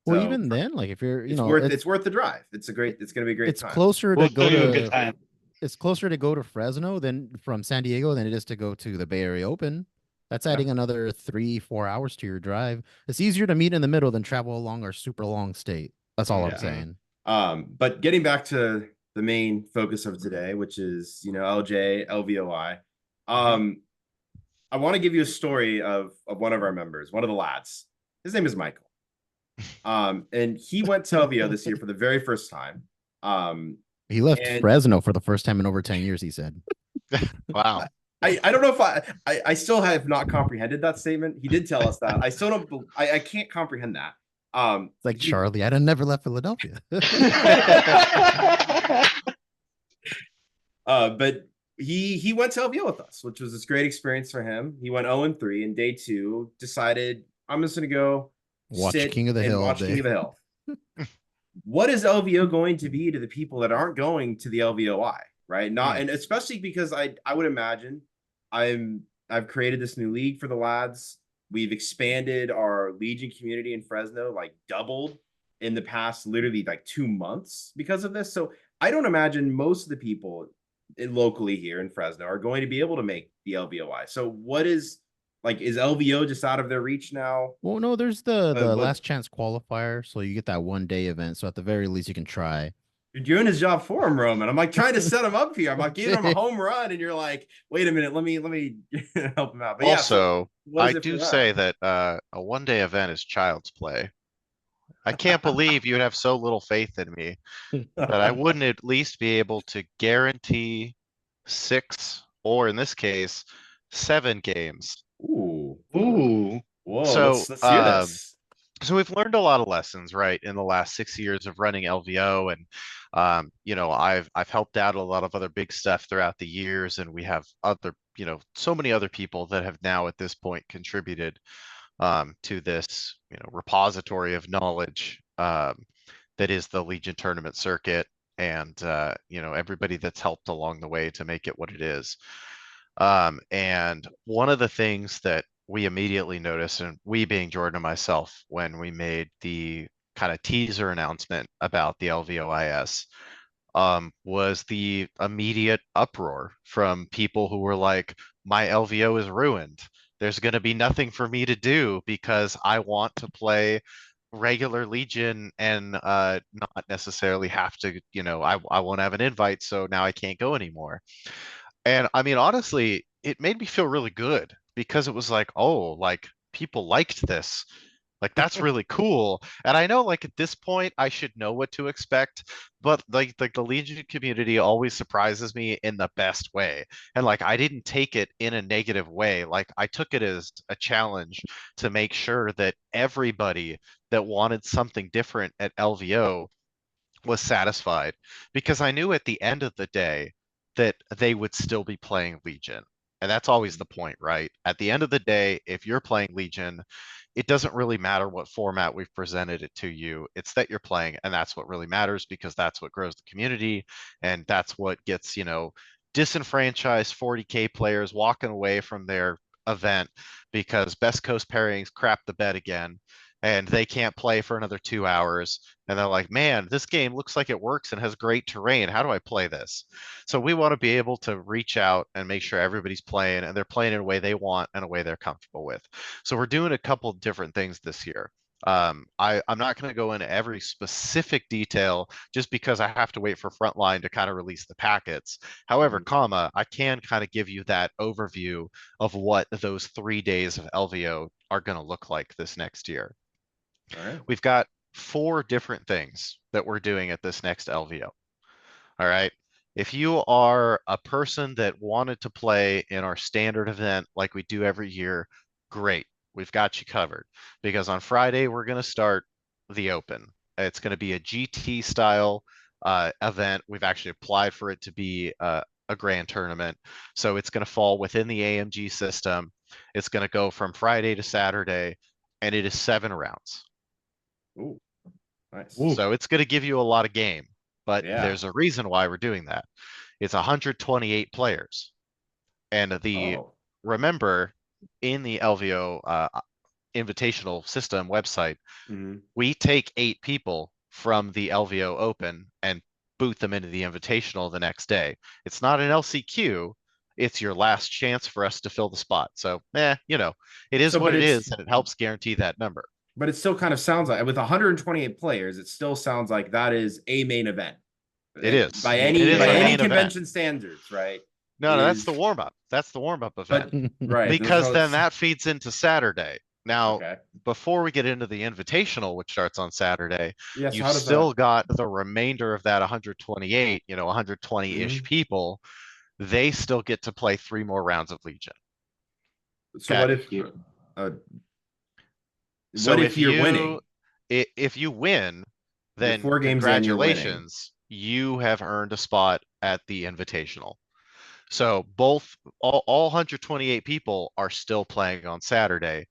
Well, even then, like if you're, it's worth the drive. It's going to be a great it's time. Closer to go to a good time. It's closer to go to Fresno than from San Diego than it is to go to the Bay Area Open. That's adding another 3-4 hours to your drive. It's easier to meet in the middle than travel along our super long state. That's all I'm saying. But getting back to the main focus of today, which is, LJ, LVOI. I want to give you a story of one of our members, one of the lads. His name is Michael. And he went to LVO this year for the very first time. He left Fresno for the first time in over 10 years, he said. Wow. I don't know if I still have not comprehended that statement. He did tell us that. I still don't, I can't comprehend that. It's like he- Charlie. I done never left Philadelphia. but he went to LVO with us, which was this great experience for him. He went 0-3, and day 2 decided I'm just gonna go Watch sit King of the and Hill all watch King day. of the Hill. What is LVO going to be to the people that aren't going to the LVOI, right? Not, and especially because I would imagine I've created this new league for the lads. We've expanded our Legion community in Fresno, like doubled in the past literally like 2 months because of this. So I don't imagine most of the people locally here in Fresno are going to be able to make the LVOI. So what is, like, is LVO just out of their reach now? Well, no, there's the But last chance qualifier, so you get that 1 day event. So at the very least, you can try. you're doing his job for him, Roman. I'm like trying to set him up here. I'm like giving him a home run, and you're like, wait a minute, let me help him out. But yeah, so Also, what I is it do for say that a 1 day event is child's play. I can't believe you would have so little faith in me that I that? wouldn't at least be able to guarantee 6, or in this case, 7 games. Ooh, Ooh. whoa, So, let's hear this. So we've learned a lot of lessons, right, in the last 6 years of running LVO, and you know, I've helped out a lot of other big stuff throughout the years, and we have other, you know, so many other people that have now at this point contributed to this, you know, repository of knowledge that is the Legion tournament circuit, and you know, everybody that's helped along the way to make it what it is. And one of the things that we immediately noticed, and we being Jordan and myself, when we made the kind of teaser announcement about the LVOIS, was the immediate uproar from people who were like, my LVO is ruined. There's going to be nothing for me to do because I want to play regular Legion and not necessarily have to, you know, I won't have an invite, so now I can't go anymore. And I mean, honestly, it made me feel really good because it was like, oh, like people liked this. Like that's really cool. And I know like at this point I should know what to expect, but like the Legion community always surprises me in the best way. And like I didn't take it in a negative way. Like I took it as a challenge to make sure that everybody that wanted something different at LVO was satisfied, because I knew at the end of the day that they would still be playing Legion. And that's always the point, right? At the end of the day, if you're playing Legion, it doesn't really matter what format we've presented it to you. It's that you're playing, and that's what really matters, because that's what grows the community, and that's what gets, you know, disenfranchised 40K players walking away from their event because Best Coast pairings crap the bed again, and they can't play for another 2 hours, and they're like, man, this game looks like it works and has great terrain. How do I play this? So we want to be able to reach out and make sure everybody's playing, and they're playing in a way they want and a way they're comfortable with. So we're doing a couple different things this year. I'm not going to go into every specific detail just because I have to wait for Frontline to kind of release the packets. However, I can kind of give you that overview of what those 3 days of LVO are going to look like this next year. All right. We've got 4 different things that we're doing at this next LVO. All right. If you are a person that wanted to play in our standard event like we do every year, great. We've got you covered, because on Friday we're going to start the Open. It's going to be a GT style event. We've actually applied for it to be a grand tournament. So it's going to fall within the AMG system. It's going to go from Friday to Saturday, and it is 7 rounds. Ooh, nice. So it's going to give you a lot of game, but Yeah. there's a reason why we're doing that. It's 128 players. And remember, in the LVO invitational system website, we take 8 people from the LVO Open and boot them into the invitational the next day. It's not an LCQ. It's your last chance for us to fill the spot. So, you know, it is what it is, and it helps guarantee that number. But it still kind of sounds like, with 128 players, it still sounds like that is a main event. It is. By It is any a main convention event. standards, right? No, that's the warm up. That's the warm up event. Right. Because then that feeds into Saturday. Now, Okay. before we get into the invitational, which starts on Saturday, Yes, you've still got the remainder of that 128, you know, 120-ish people. They still get to play 3 more rounds of Legion. So Okay. what if you're winning? if you win, You're then 4 games in, you're winning. congratulations, you have earned a spot at the Invitational. So both all 128 people are still playing on Saturday.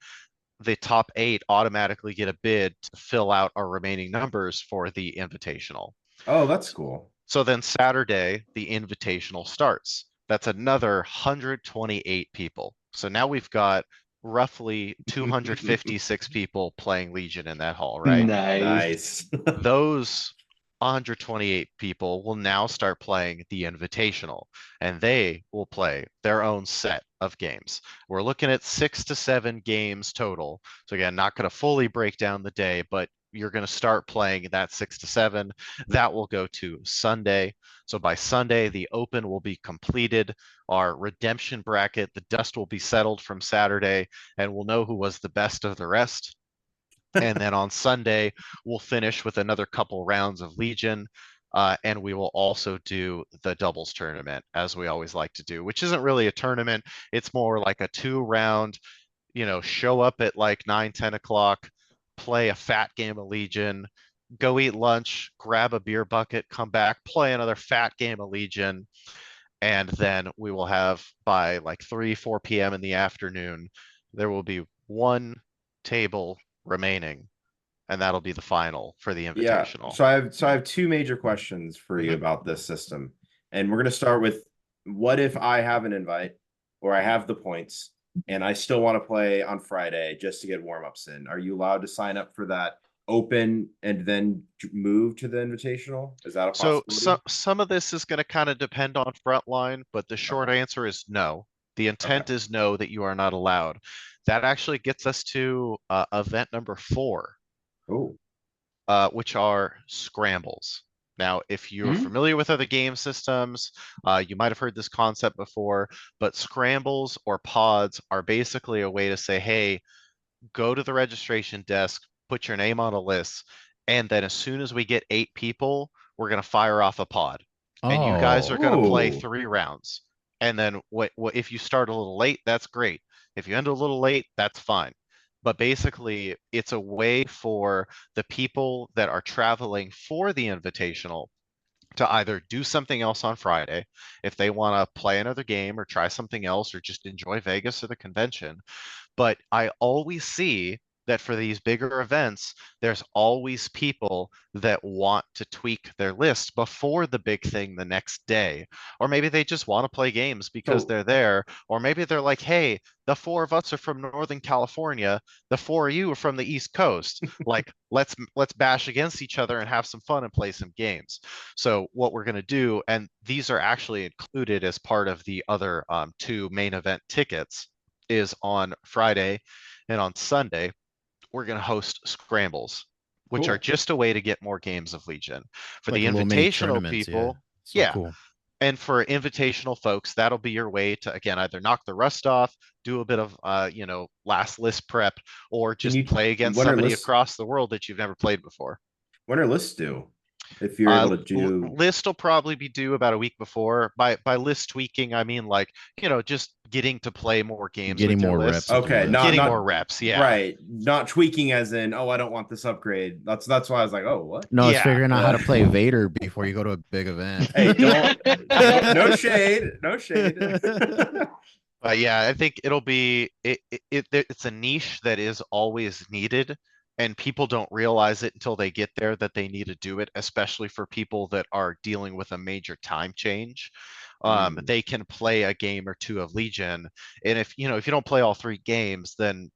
The top 8 automatically get a bid to fill out our remaining numbers for the Invitational. Oh, that's cool. So then Saturday, the Invitational starts. That's another 128 people. So now we've got roughly 256 people playing Legion in that hall, right? Nice. Those 128 people will now start playing the Invitational, and they will play their own set of games. We're looking at 6 to 7 games total. So again, not going to fully break down the day, but you're going to start playing that 6 to 7. That will go to Sunday. So by Sunday, the open will be completed. Our redemption bracket, the dust will be settled from Saturday, and we'll know who was the best of the rest. And then on Sunday, we'll finish with another couple rounds of Legion. And we will also do the doubles tournament, as we always like to do, which isn't really a tournament. It's more like a 2-round, show up at like 9, 10 o'clock, play a fat game of Legion, go eat lunch, grab a beer bucket, come back, play another fat game of Legion. And then we will have by like 3, 4 p.m. in the afternoon, there will be one table remaining, and that'll be the final for the Yeah. Invitational. So I have 2 major questions for you about this system. And we're going to start with, what if I have an invite or I have the points and I still want to play on Friday just to get warm-ups in? Are you allowed to sign up for that open and then move to the Invitational? Is that a So possibility? some of this is going to kind of depend on Frontline, but the short answer is no. The intent is no, that you are not allowed. That actually gets us to event number 4, Oh, which are scrambles. Now, if you're familiar with other game systems, you might have heard this concept before, but scrambles or pods are basically a way to say, hey, go to the registration desk, put your name on a list, and then as soon as we get 8 people, we're going to fire off a pod. And you guys are going to play Oh. 3 rounds. And then what if you start a little late, that's great. If you end a little late, that's fine. But basically, it's a way for the people that are traveling for the Invitational to either do something else on Friday, if they want to play another game or try something else or just enjoy Vegas or the convention. But I always see that for these bigger events, there's always people that want to tweak their list before the big thing the next day. Or maybe they just want to play games because So they're there. Or maybe they're like, hey, the 4 of us are from Northern California. The 4 of you are from the East Coast. Like, let's bash against each other and have some fun and play some games. So what we're going to do, and these are actually included as part of the other 2 main event tickets, is on Friday and on Sunday, we're going to host scrambles, which are cool. just a way to get more games of Legion. For Like the little mini Invitational tournaments, yeah. people, So yeah. cool. And for Invitational folks, that'll be your way to, again, either knock the rust off, do a bit of, last list prep, or Can just you, play against when are somebody lists, across the world that you've never played before. when are lists due? If you're able to do, List will probably be due about a week before. By list tweaking, I mean like, just getting to play more games Getting with your more list. reps with your okay, list. not Getting not more reps, yeah. right, not tweaking as in, oh, I don't want this upgrade. That's why I was like, oh, what? No, it's Yeah. figuring out how to play Vader before you go to a big event. Hey, no shade, no shade. But yeah, I think it'll be it's a niche that is always needed, and people don't realize it until they get there that they need to do it, especially for people that are dealing with a major time change. They can play a game or 2 of Legion, and if you don't play all 3 games, then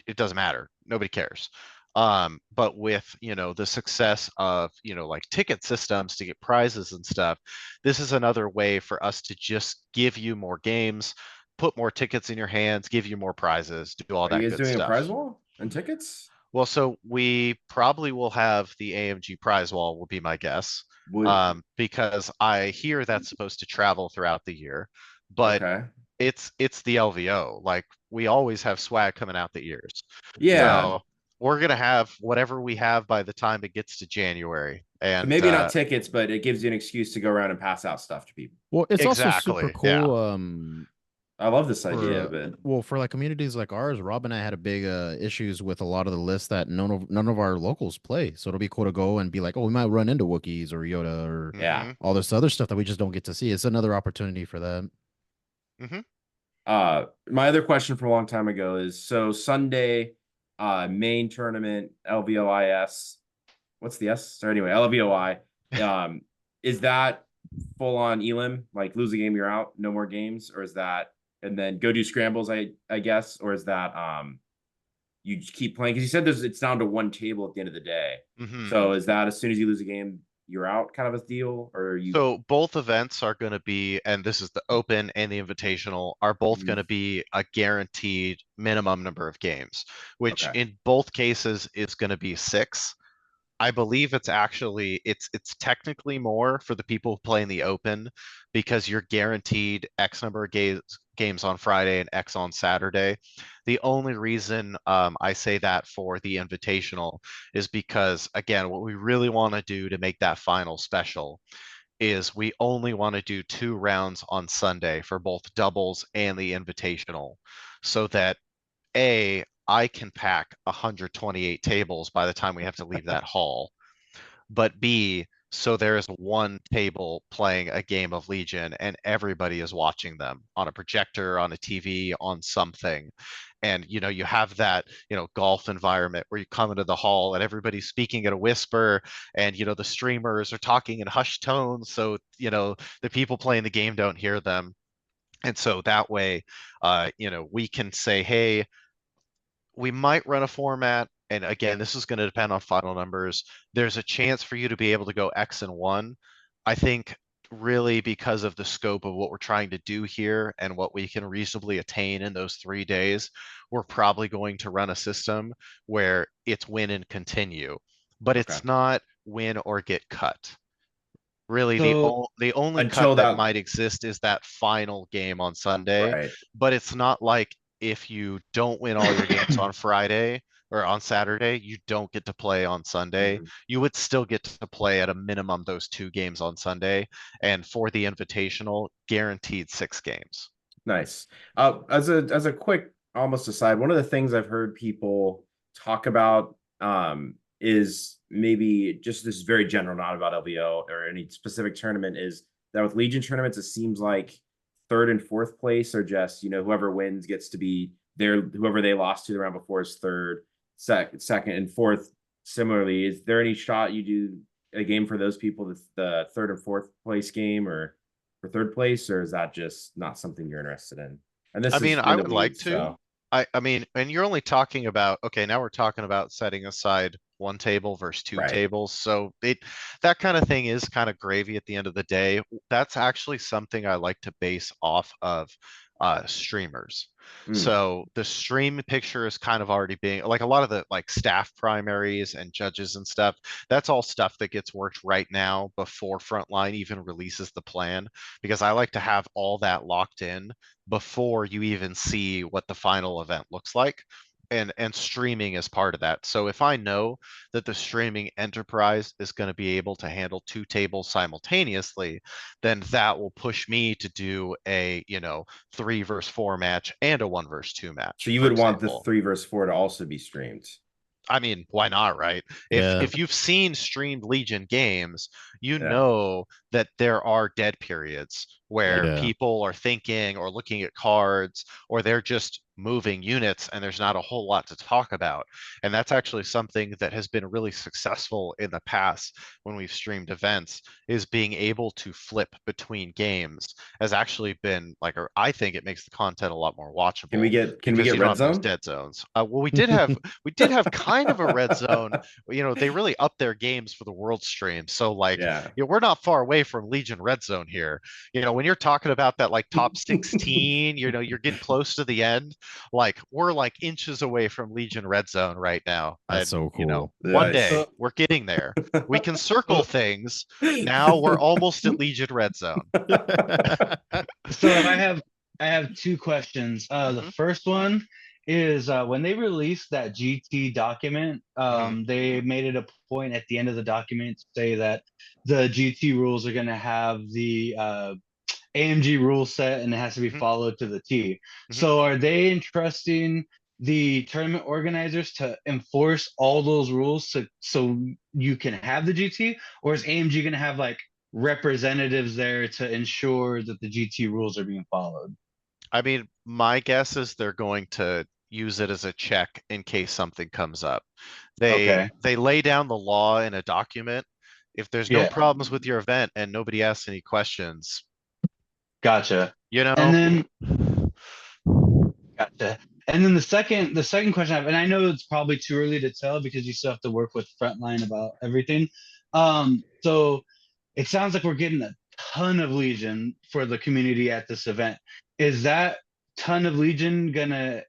it doesn't matter. Nobody cares. But with the success of like ticket systems to get prizes and stuff, this is another way for us to just give you more games, put more tickets in your hands, give you more prizes, do all Are you that guys good doing a stuff. prize wall and tickets? Well, so we probably will have the AMG prize wall, will be my guess. Because I hear that's supposed to travel throughout the year, but Okay. it's the LVO. Like, we always have swag coming out the ears. Yeah. So we're gonna have whatever we have by the time it gets to January. So And maybe not tickets, but it gives you an excuse to go around and pass out stuff to people. Well, it's also super exactly, yeah. cool. I love this idea of it. Well, for like communities like ours, Rob and I had a big issues with a lot of the lists that none of our locals play. So it'll be cool to go and be like, oh, we might run into Wookiees or Yoda or Yeah. Mhm, all this other stuff that we just don't get to see. It's another opportunity for that. mhm. My other question from a long time ago is, so Sunday, main tournament, LVOIS. What's the S? So anyway, LVOI. Is that full on Elim? Like lose a game, you're out, no more games, or is that and then go do scrambles? I guess, or is that you just keep playing? Because you said it's down to one table at the end of the day. Mhm. So is that as soon as you lose a game, you're out, kind of a deal, or you? So both events are going to be, and this is the Open and the Invitational, are both going to be a guaranteed minimum number of games, which Okay. in both cases is going to be 6. I believe it's technically more for the people who play in the Open because you're guaranteed X number of games on Friday and X on Saturday. The only reason I say that for the Invitational is because, again, what we really want to do to make that final special is we only want to do 2 rounds on Sunday for both doubles and the Invitational, so that I can pack 128 tables by the time we have to leave that hall, but B, so there is one table playing a game of Legion and everybody is watching them on a projector, on a TV, on something. And you have that, golf environment where you come into the hall and everybody's speaking at a whisper, and the streamers are talking in hushed tones, so the people playing the game don't hear them. And so that way, we can say, hey, we might run a format, and again, this is going to depend on final numbers. There's a chance for you to be able to go X and 1. I think really because of the scope of what we're trying to do here and what we can reasonably attain in those 3 days, we're probably going to run a system where it's win and continue, but Okay. it's not win or get cut. Really, So the only Until cut that that, might exist is that final game on Sunday, right? but it's not like if you don't win all your games on Friday or on Saturday, you don't get to play on Sunday. Mhm. You would still get to play at a minimum those 2 games on Sunday, and for the Invitational, guaranteed 6 games. Nice. As a quick almost aside, one of the things I've heard people talk about is maybe just this is very general, not about LVO or any specific tournament, is that with Legion tournaments, it seems like third and fourth place are just, whoever wins gets to be there, whoever they lost to the round before is third, second and fourth. Similarly, is there any shot you do a game for those people, the third and fourth place game, or for third place, or is that just not something you're interested in? And this I mean, is I in the would like weeds, to. so I mean, and you're only talking about, okay, now we're talking about setting aside 1 table versus 2 right. tables. So that kind of thing is kind of gravy at the end of the day. That's actually something I like to base off of streamers. Mm, So the stream picture is kind of already being like a lot of the like staff primaries and judges and stuff. That's all stuff that gets worked right now before Frontline even releases the plan, because I like to have all that locked in before you even see what the final event looks like. And streaming is part of that. So if I know that the streaming enterprise is going to be able to handle 2 tables simultaneously, then that will push me to do a 3 versus 4 match and a 1 versus 2 so match, you for would want the example. 3 versus 4 to also be streamed? I mean, why not, right? Yeah. If you've seen streamed Legion games, you Yeah. know that there are dead periods where Yeah. people are thinking or looking at cards, or they're just moving units and there's not a whole lot to talk about. And that's actually something that has been really successful in the past when we've streamed events, is being able to flip between games has actually been like, or I think it makes the content a lot more watchable Can we because get you don't red have those zone? dead zones. Well, we did have kind of a red zone. They really upped their games for the world stream. So like, Yeah. we're not far away from Legion red zone here. When you're talking about that like top 16, you're getting close to the end. Like we're like inches away from Legion red zone right now. That's And so cool. one Nice. day So- we're getting there. We can circle so things. Now we're almost at Legion red zone. so I have 2 questions. The Mhm, first one is when they released that GT document, mhm. they made it a point at the end of the document to say that the GT rules are going to have the AMG rule set and it has to be Mhm, followed to the T. mhm. So are they entrusting the tournament organizers to enforce all those rules so you can have the GT, or is AMG going to have like representatives there to ensure that the GT rules are being followed? I mean, my guess is they're going to use it as a check in case something comes up. They Okay. they lay down the law in a document. If there's no Yeah. problems with your event and nobody asks any questions, Gotcha. you And know, then gotcha. And then the second question I have, and I know it's probably too early to tell because you still have to work with Frontline about everything. So it sounds like we're getting a ton of Legion for the community at this event. Is that ton of Legion gonna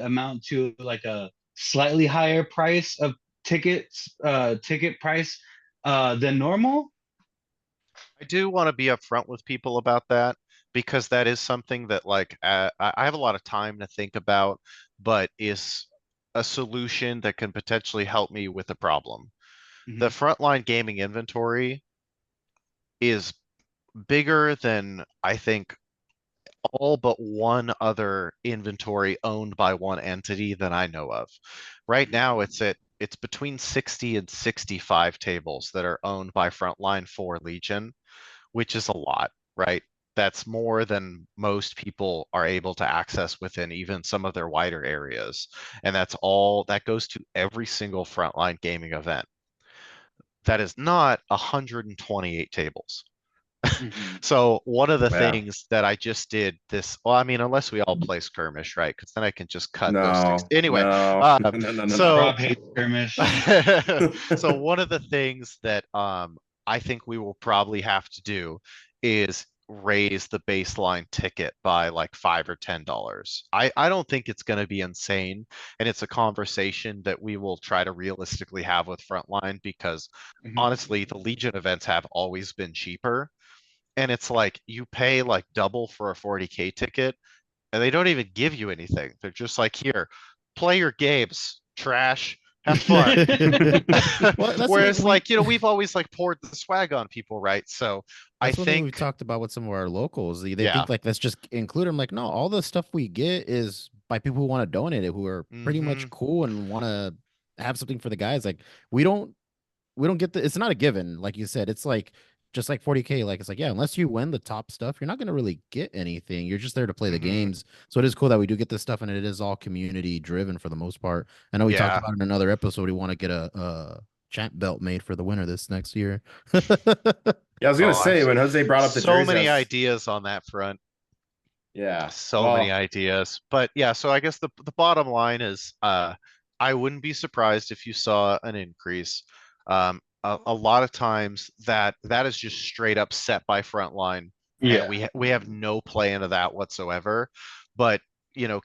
amount to like a slightly higher price of ticket price than normal? I do want to be upfront with people about that because that is something that like I have a lot of time to think about, but is a solution that can potentially help me with a problem. The Mhm. frontline gaming inventory is bigger than I think all but one other inventory owned by one entity that I know of. Right now it's between 60 and 65 tables that are owned by Frontline for Legion, which is a lot, right? That's more than most people are able to access within even some of their wider areas. And that's all that goes to every single Frontline gaming event. That is not 128 tables. Mhm. So one of the Yeah. things that I just did this, well, I mean, unless we all play skirmish, right? Because then I can just cut those six. No, Anyway, no, um, no, no, no, so Rob hates skirmish. so one of the things that I think we will probably have to do is raise the baseline ticket by like $5 or $10. I don't think it's going to be insane, and it's a conversation that we will try to realistically have with Frontline because Mhm. honestly, the Legion events have always been cheaper. And it's like you pay like double for a 40K ticket and they don't even give you anything. They're just like, here, play your games, trash, have fun. Well, that's something Whereas we like, we've always like poured the swag on people, right? So I that's one thing we've think, talked about with some of our locals. They yeah. think like let's just include them. Like, no, all the stuff we get is by people who want to donate it, who are pretty Hmm. much cool and want to have something for the guys. Like, we don't we don't get the it's not a given, like you said. It's like just like 40K, like it's like, yeah, unless you win the top stuff, you're not gonna really get anything. You're just there to play the Hmm. games. So it is cool that we do get this stuff and it is all community driven for the most part. I know we talked Yeah. about in another episode we want to get a champ belt made for the winner this next year. Yeah, I was gonna Oh, say when Jose brought up the so jersey, I many was, ideas on that front. yeah. So many Well, ideas. But yeah, so I guess the bottom line is I wouldn't be surprised if you saw an increase. A lot of times that is just straight up set by Frontline and Yeah. we have no play into that whatsoever. But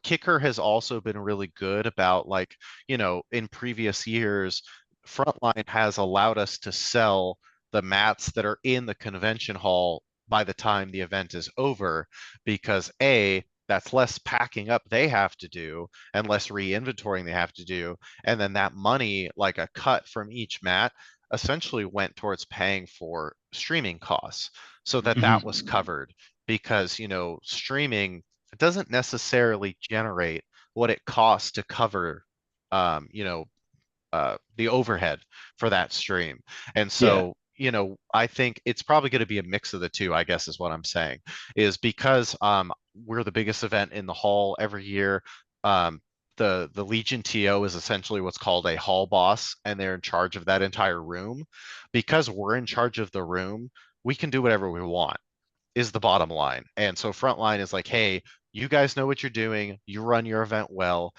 Kicker has also been really good about like, in previous years, Frontline has allowed us to sell the mats that are in the convention hall by the time the event is over because A, that's less packing up they have to do and less re-inventorying they have to do. And then that money, like a cut from each mat, essentially went towards paying for streaming costs so that that was Mhm. covered because, streaming doesn't necessarily generate what it costs to cover, um, you know, the overhead for that stream. And Yeah. so, I think it's probably going to be a mix of the two, I guess is what I'm saying, is because we're the biggest event in the hall every year. Um, the Legion TO is essentially what's called a hall boss, and they're in charge of that entire room. Because we're in charge of the room, we can do whatever we want, is the bottom line. And so Frontline is like, hey, you guys know what you're doing. You run your event well.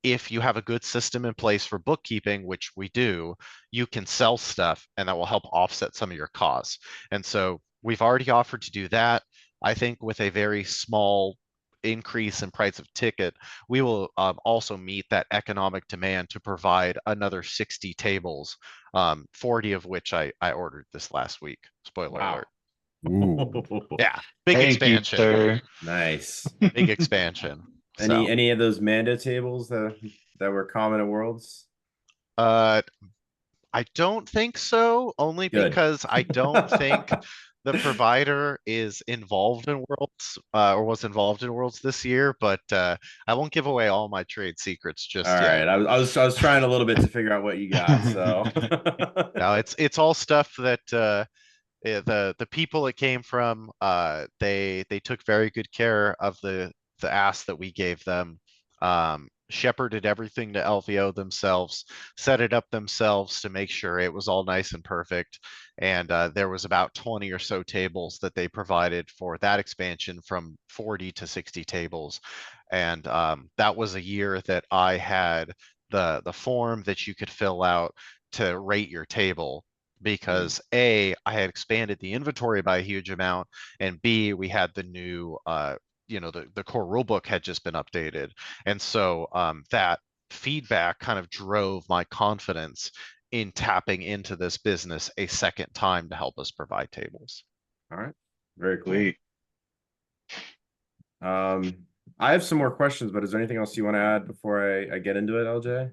If you have a good system in place for bookkeeping, which we do, you can sell stuff and that will help offset some of your costs. And so we've already offered to do that. I think with a very small increase in price of ticket, we will also meet that economic demand to provide another 60 tables, 40 of which I ordered this last week. Spoiler wow. alert. Ooh, Yeah, big Thank you, expansion, sir. nice. big expansion. Any So, any of those Mando tables that were common at Worlds? uh, I don't think so, only Good. because I don't think the provider is involved in Worlds, or was involved in Worlds this year, but I won't give away all my trade secrets just All yet. right. I was trying a little bit to figure out what you got. So Now it's all stuff that the people it came from, they took very good care of the ass that we gave them. Shepherded everything to LVO themselves, set it up themselves to make sure it was all nice and perfect. And there was about 20 or so tables that they provided for that expansion, from 40 to 60 tables. And that was a year that I had the form that you could fill out to rate your table, because A, I had expanded the inventory by a huge amount, and B, we had the new the core rulebook had just been updated. And so that feedback kind of drove my confidence in tapping into this business a second time to help us provide tables. all right. Very cool. Sweet. I have some more questions, but is there anything else you want to add before I get into it, LJ?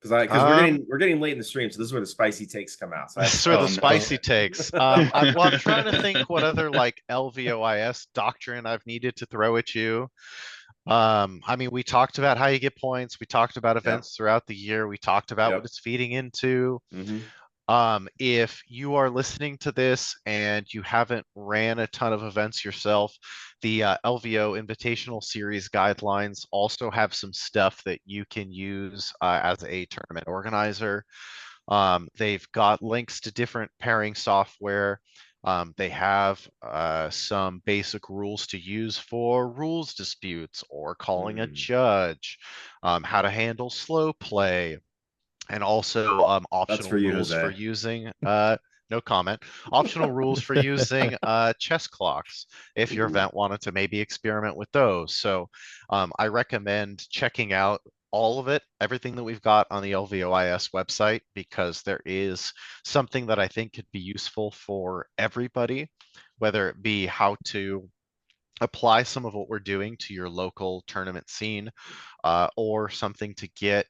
Because we're getting late in the stream, so this is where the spicy takes come out. So I have This is where the no. spicy takes. I'm trying to think what other like LVOIS doctrine I've needed to throw at you. I mean, we talked about how you get points. We talked about events throughout the year. We talked about what it's feeding into. If you are listening to this and you haven't ran a ton of events yourself, the LVO Invitational Series guidelines also have some stuff that you can use as a tournament organizer. They've got links to different pairing software. They have some basic rules to use for rules disputes or calling a judge, how to handle slow play, and also optional for you, rules for Jose. using no comment. Optional rules for using chess clocks if your event wanted to maybe experiment with those. So I recommend checking out all of it, everything that we've got on the LVOIS website, because there is something that I think could be useful for everybody, whether it be how to apply some of what we're doing to your local tournament scene, or something to get,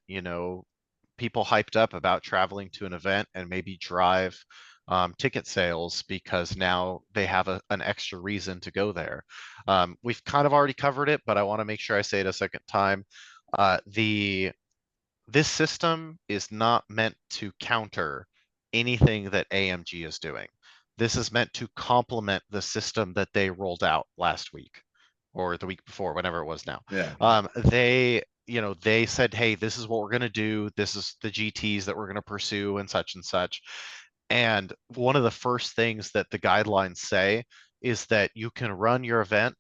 people hyped up about traveling to an event and maybe drive ticket sales, because now they have an extra reason to go there. We've kind of already covered it, but I want to make sure I say it a second time. This system is not meant to counter anything that AMG is doing. This is meant to complement the system that they rolled out last week or the week before, whenever it was now. They said, hey, this is what we're going to do. This is the GTs that we're going to pursue and such and such. And one of the first things that the guidelines say is that you can run your event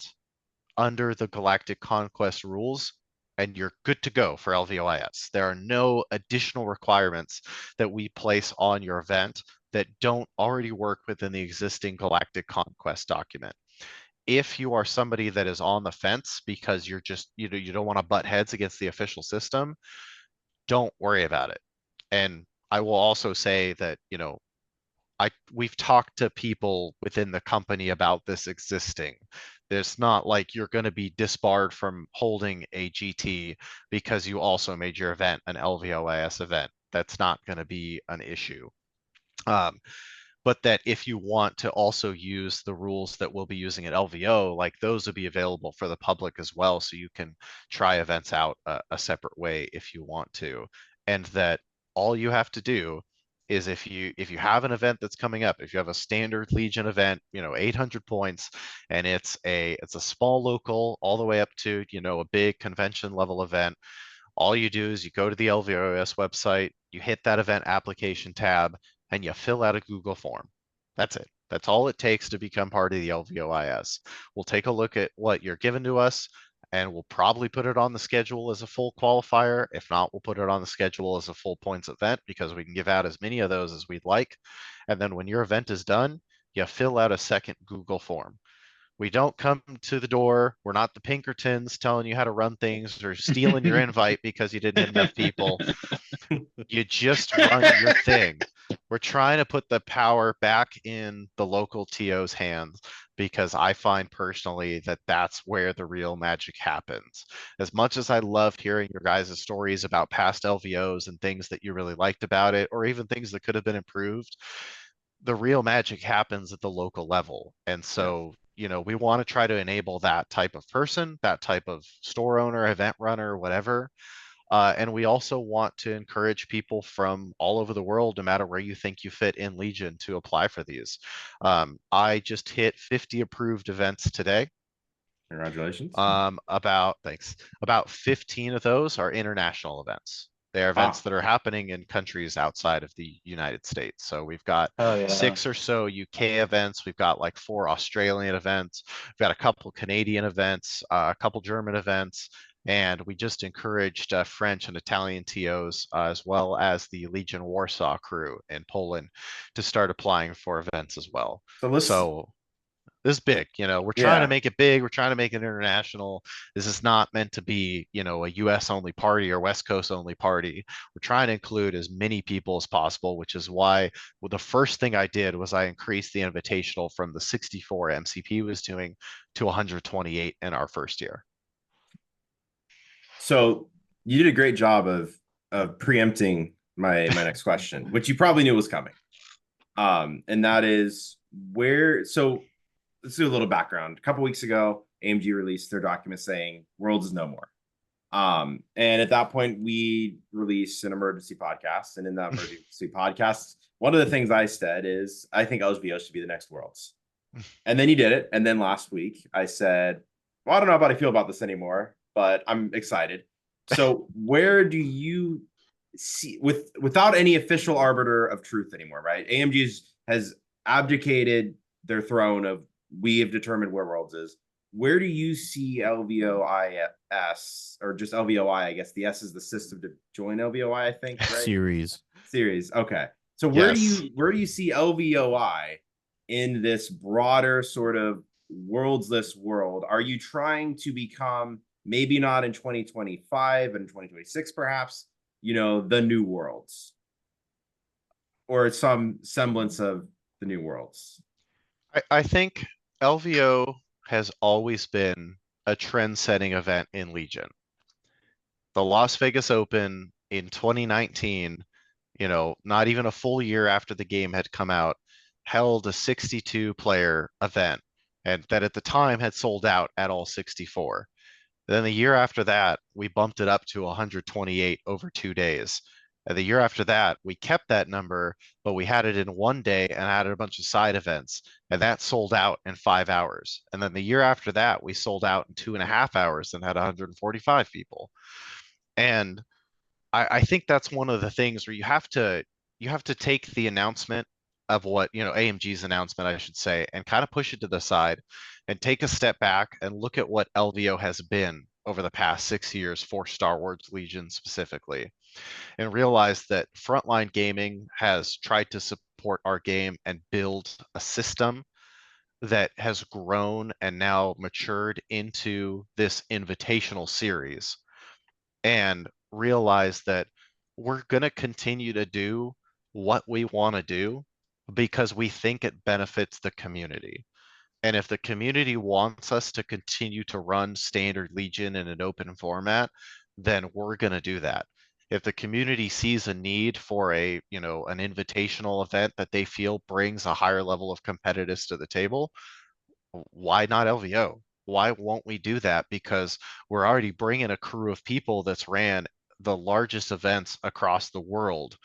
under the Galactic Conquest rules and you're good to go for LVOIS. There are no additional requirements that we place on your event that don't already work within the existing Galactic Conquest document. If you are somebody that is on the fence because you're just, you don't want to butt heads against the official system, don't worry about it. And I will also say that, we've talked to people within the company about this existing. It's not like you're going to be disbarred from holding a GT because you also made your event an LVOIS event. That's not going to be an issue. But that if you want to also use the rules that we'll be using at LVO, like those will be available for the public as well. So you can try events out a separate way if you want to. And that all you have to do is if you have an event that's coming up, if you have a standard Legion event, 800 points, and it's a small local all the way up to, a big convention level event, all you do is you go to the LVOS website, you hit that event application tab, and you fill out a Google form. That's it. That's all it takes to become part of the LVOIS. We'll take a look at what you're given to us, and we'll probably put it on the schedule as a full qualifier. If not, we'll put it on the schedule as a full points event, because we can give out as many of those as we'd like. And then when your event is done, you fill out a second Google form. We don't come to the door. We're not the Pinkertons telling you how to run things or stealing your invite because you didn't hit enough people. You just run your thing. We're trying to put the power back in the local TO's hands, because I find personally that that's where the real magic happens. As much as I loved hearing your guys' stories about past LVOs and things that you really liked about it, or even things that could have been improved, the real magic happens at the local level. And so, we want to try to enable that type of person, that type of store owner, event runner, whatever. And we also want to encourage people from all over the world, no matter where you think you fit in Legion, to apply for these. I just hit 50 approved events today. Congratulations. Thanks. About 15 of those are international events. They are events that are happening in countries outside of the United States. So we've got Oh yeah. 6 or so UK events. We've got like 4 Australian events. We've got a couple Canadian events, a couple German events, and we just encouraged French and Italian TOs, as well as the Legion Warsaw crew in Poland, to start applying for events as well. So this is big, we're trying to make it big. We're trying to make it international. This is not meant to be, a US only party or West Coast only party. We're trying to include as many people as possible, which is why the first thing I did was I increased the invitational from the 64 MCP was doing to 128 in our first year. So you did a great job of preempting my next question, which you probably knew was coming. And that is so let's do a little background. A couple weeks ago, AMG released their document saying Worlds is no more. And at that point, we released an emergency podcast. And in that emergency podcast, one of the things I said is, I think LVOIS should be the next Worlds. And then you did it. And then last week, I said, well, I don't know how I feel about this anymore, but I'm excited. So where do you see, without any official arbiter of truth anymore, right? AMG has abdicated their throne of, we have determined where Worlds is. Where do you see LVOIS, or just LVOI? I guess the S is the system to join LVOI, I think, right? Series. Okay. So where do you see LVOI in this broader sort of worldsless world? Are you trying to become, maybe not in 2025 and 2026, perhaps, the new Worlds, or some semblance of the new Worlds? I think LVO has always been a trend-setting event in Legion. The Las Vegas Open in 2019, not even a full year after the game had come out, held a 62-player event, and that at the time had sold out at all 64. Then the year after that, we bumped it up to 128 over 2 days. And the year after that, we kept that number, but we had it in one day and added a bunch of side events, and that sold out in 5 hours. And then the year after that, we sold out in 2.5 hours and had 145 people. And I think that's one of the things where you have to take the announcement of what, AMG's announcement, I should say, and kind of push it to the side and take a step back and look at what LVO has been over the past 6 years for Star Wars Legion specifically, and realize that Frontline Gaming has tried to support our game and build a system that has grown and now matured into this invitational series, and realize that we're going to continue to do what we want to do because we think it benefits the community. And if the community wants us to continue to run standard Legion in an open format, then we're going to do that. If the community sees a need for an invitational event that they feel brings a higher level of competitiveness to the table, why not LVO? Why won't we do that? Because we're already bringing a crew of people that's ran the largest events across the world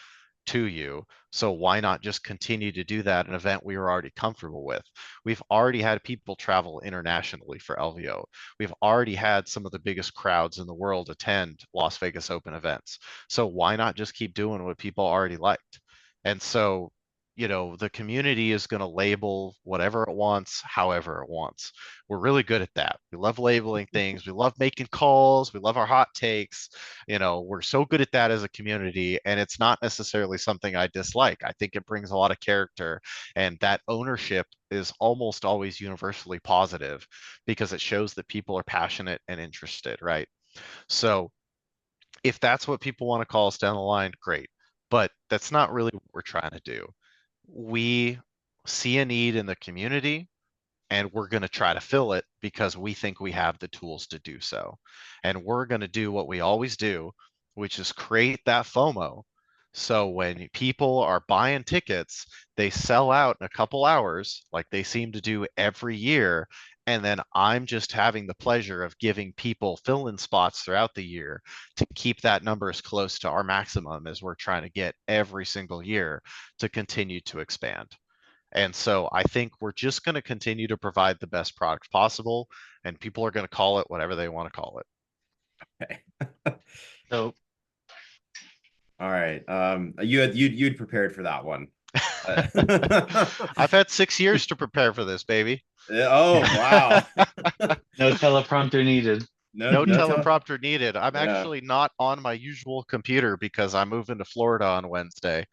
to you. So why not just continue to do that, an event we were already comfortable with? We've already had people travel internationally for LVO. We've already had some of the biggest crowds in the world attend Las Vegas Open events. So why not just keep doing what people already liked? And so, the community is going to label whatever it wants, however it wants. We're really good at that. We love labeling things. We love making calls. We love our hot takes. We're so good at that as a community, and it's not necessarily something I dislike. I think it brings a lot of character, and that ownership is almost always universally positive because it shows that people are passionate and interested, right? So if that's what people want to call us down the line, great. But that's not really what we're trying to do. We see a need in the community, and we're going to try to fill it because we think we have the tools to do so. And we're going to do what we always do, which is create that FOMO So when people are buying tickets, they sell out in a couple hours, like they seem to do every year. And then I'm just having the pleasure of giving people fill-in spots throughout the year to keep that number as close to our maximum as we're trying to get every single year to continue to expand. And so I think we're just going to continue to provide the best product possible, and people are going to call it whatever they want to call it. Okay. So All right. You'd prepared for that one. I've had 6 years to prepare for this, baby. Oh, wow. no teleprompter needed. No No teleprompter needed. I'm Yeah. actually not on my usual computer because I'm moving to Florida on Wednesday.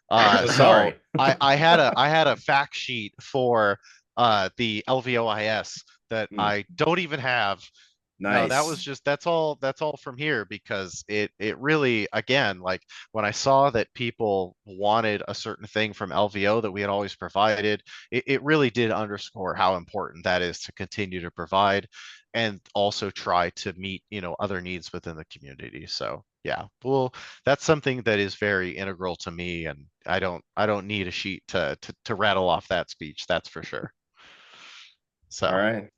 Oh, sorry. I had a fact sheet for the LVOIS that I don't even have. No, that was Nice. just that's all from here because it really, again, like when I saw that people wanted a certain thing from LVO that we had always provided, it really did underscore how important that is to continue to provide and also try to meet, other needs within the community. So yeah, well, that's something that is very integral to me, and I don't need a sheet to rattle off that speech, that's for sure. So All right.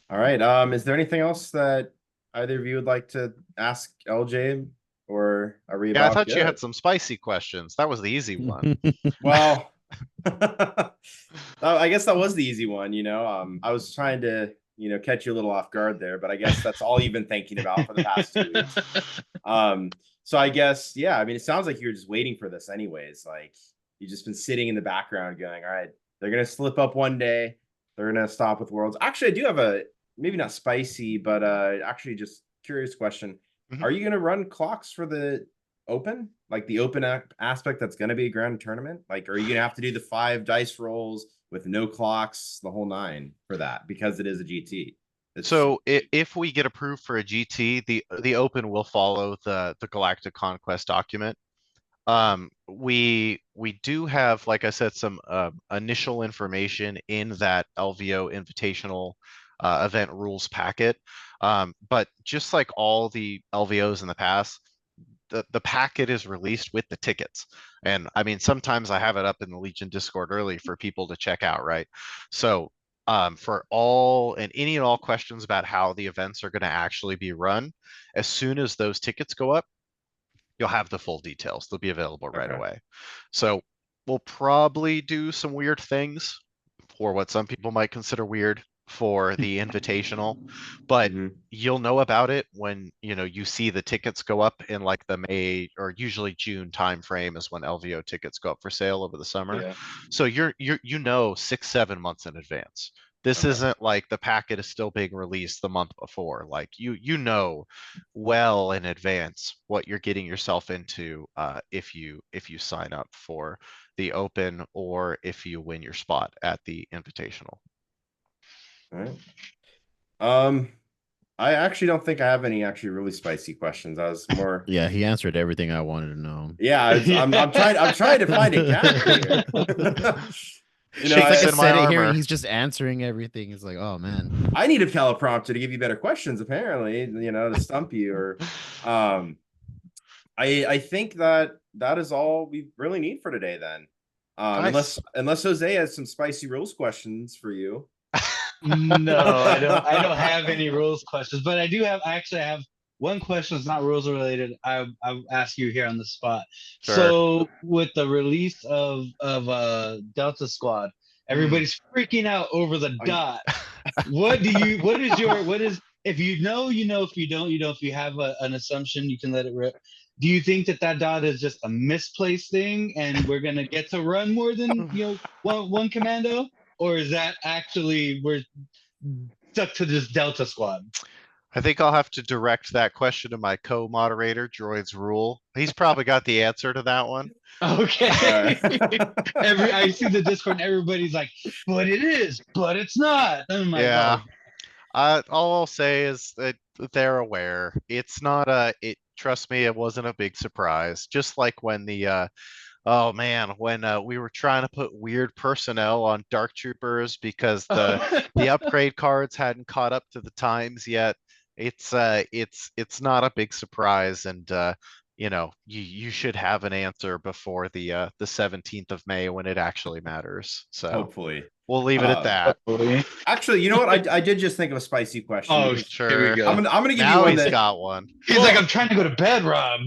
All right. Is there anything else that either of you would like to ask LJ, or are we yeah, I about thought you good? had some spicy questions. That was the easy one. Well, I guess that was the easy one, I was trying to, catch you a little off guard there, but I guess that's all you've been thinking about for the past 2 weeks. So I guess, yeah, I mean, it sounds like you're just waiting for this anyways. Like you've just been sitting in the background going, all right, they're going to slip up one day. They're going to stop with Worlds. Actually, I do have a, maybe not spicy, but actually just curious question. Mhm. Are you going to run clocks for the Open? Like the Open aspect that's going to be a grand tournament? Like, are you going to have to do the 5 dice rolls with no clocks, the whole 9 for that because it is a GT? So if we get approved for a GT, the Open will follow the Galactic Conquest document. We do have, like I said, some initial information in that LVO Invitational event rules packet. But just like all the LVOs in the past, the packet is released with the tickets. And I mean, sometimes I have it up in the Legion Discord early for people to check out, right? So for all and any and all questions about how the events are going to actually be run, as soon as those tickets go up, you'll have the full details. They'll be available right Okay. away. So we'll probably do some weird things for what some people might consider weird for the invitational, but you'll know about it when you see the tickets go up in like the May or usually June timeframe is when LVO tickets go up for sale over the summer. Yeah. So you're 6-7 months in advance. This Okay. isn't like the packet is still being released the month before. Like you know well in advance what you're getting yourself into if you sign up for the Open or if you win your spot at the Invitational. All right. I actually don't think I have any actually really spicy questions. I was more. Yeah, he answered everything I wanted to know. Yeah, I'm trying to find a character here. It's like Shakes I in my said it here, armor. and he's just answering everything. It's like, oh man. I need a teleprompter to give you better questions, apparently, to stump you. Or I think that is all we really need for today then. Nice. Unless Jose has some spicy rules questions for you. No, I don't have any rules questions, but I actually have one question that's not rules related. I'll ask you here on the spot. Sure. So with the release of Delta Squad, everybody's freaking out over the dot. What is if you know, if you don't, if you have an assumption, you can let it rip. Do you think that dot is just a misplaced thing and we're gonna get to run more than one commando? Or is that actually we're stuck to this Delta Squad? I think I'll have to direct that question to my co-moderator, Droid's Rule. He's probably got the answer to that one. Okay. I see the Discord and everybody's like, but it is, but it's not. Oh my God. All I'll say is that they're aware. It's not trust me, it wasn't a big surprise. Just like when the oh man, when we were trying to put weird personnel on Dark Troopers because the upgrade cards hadn't caught up to the times yet. It's not a big surprise, and you should have an answer before the 17th of May when it actually matters. So Hopefully. we'll leave it at that. Hopefully. Actually, you know what? I did just think of a spicy question. Oh, because here we Sure. go. I'm gonna give you Now one he's that got one. He's like, I'm trying to go to bed, Rob.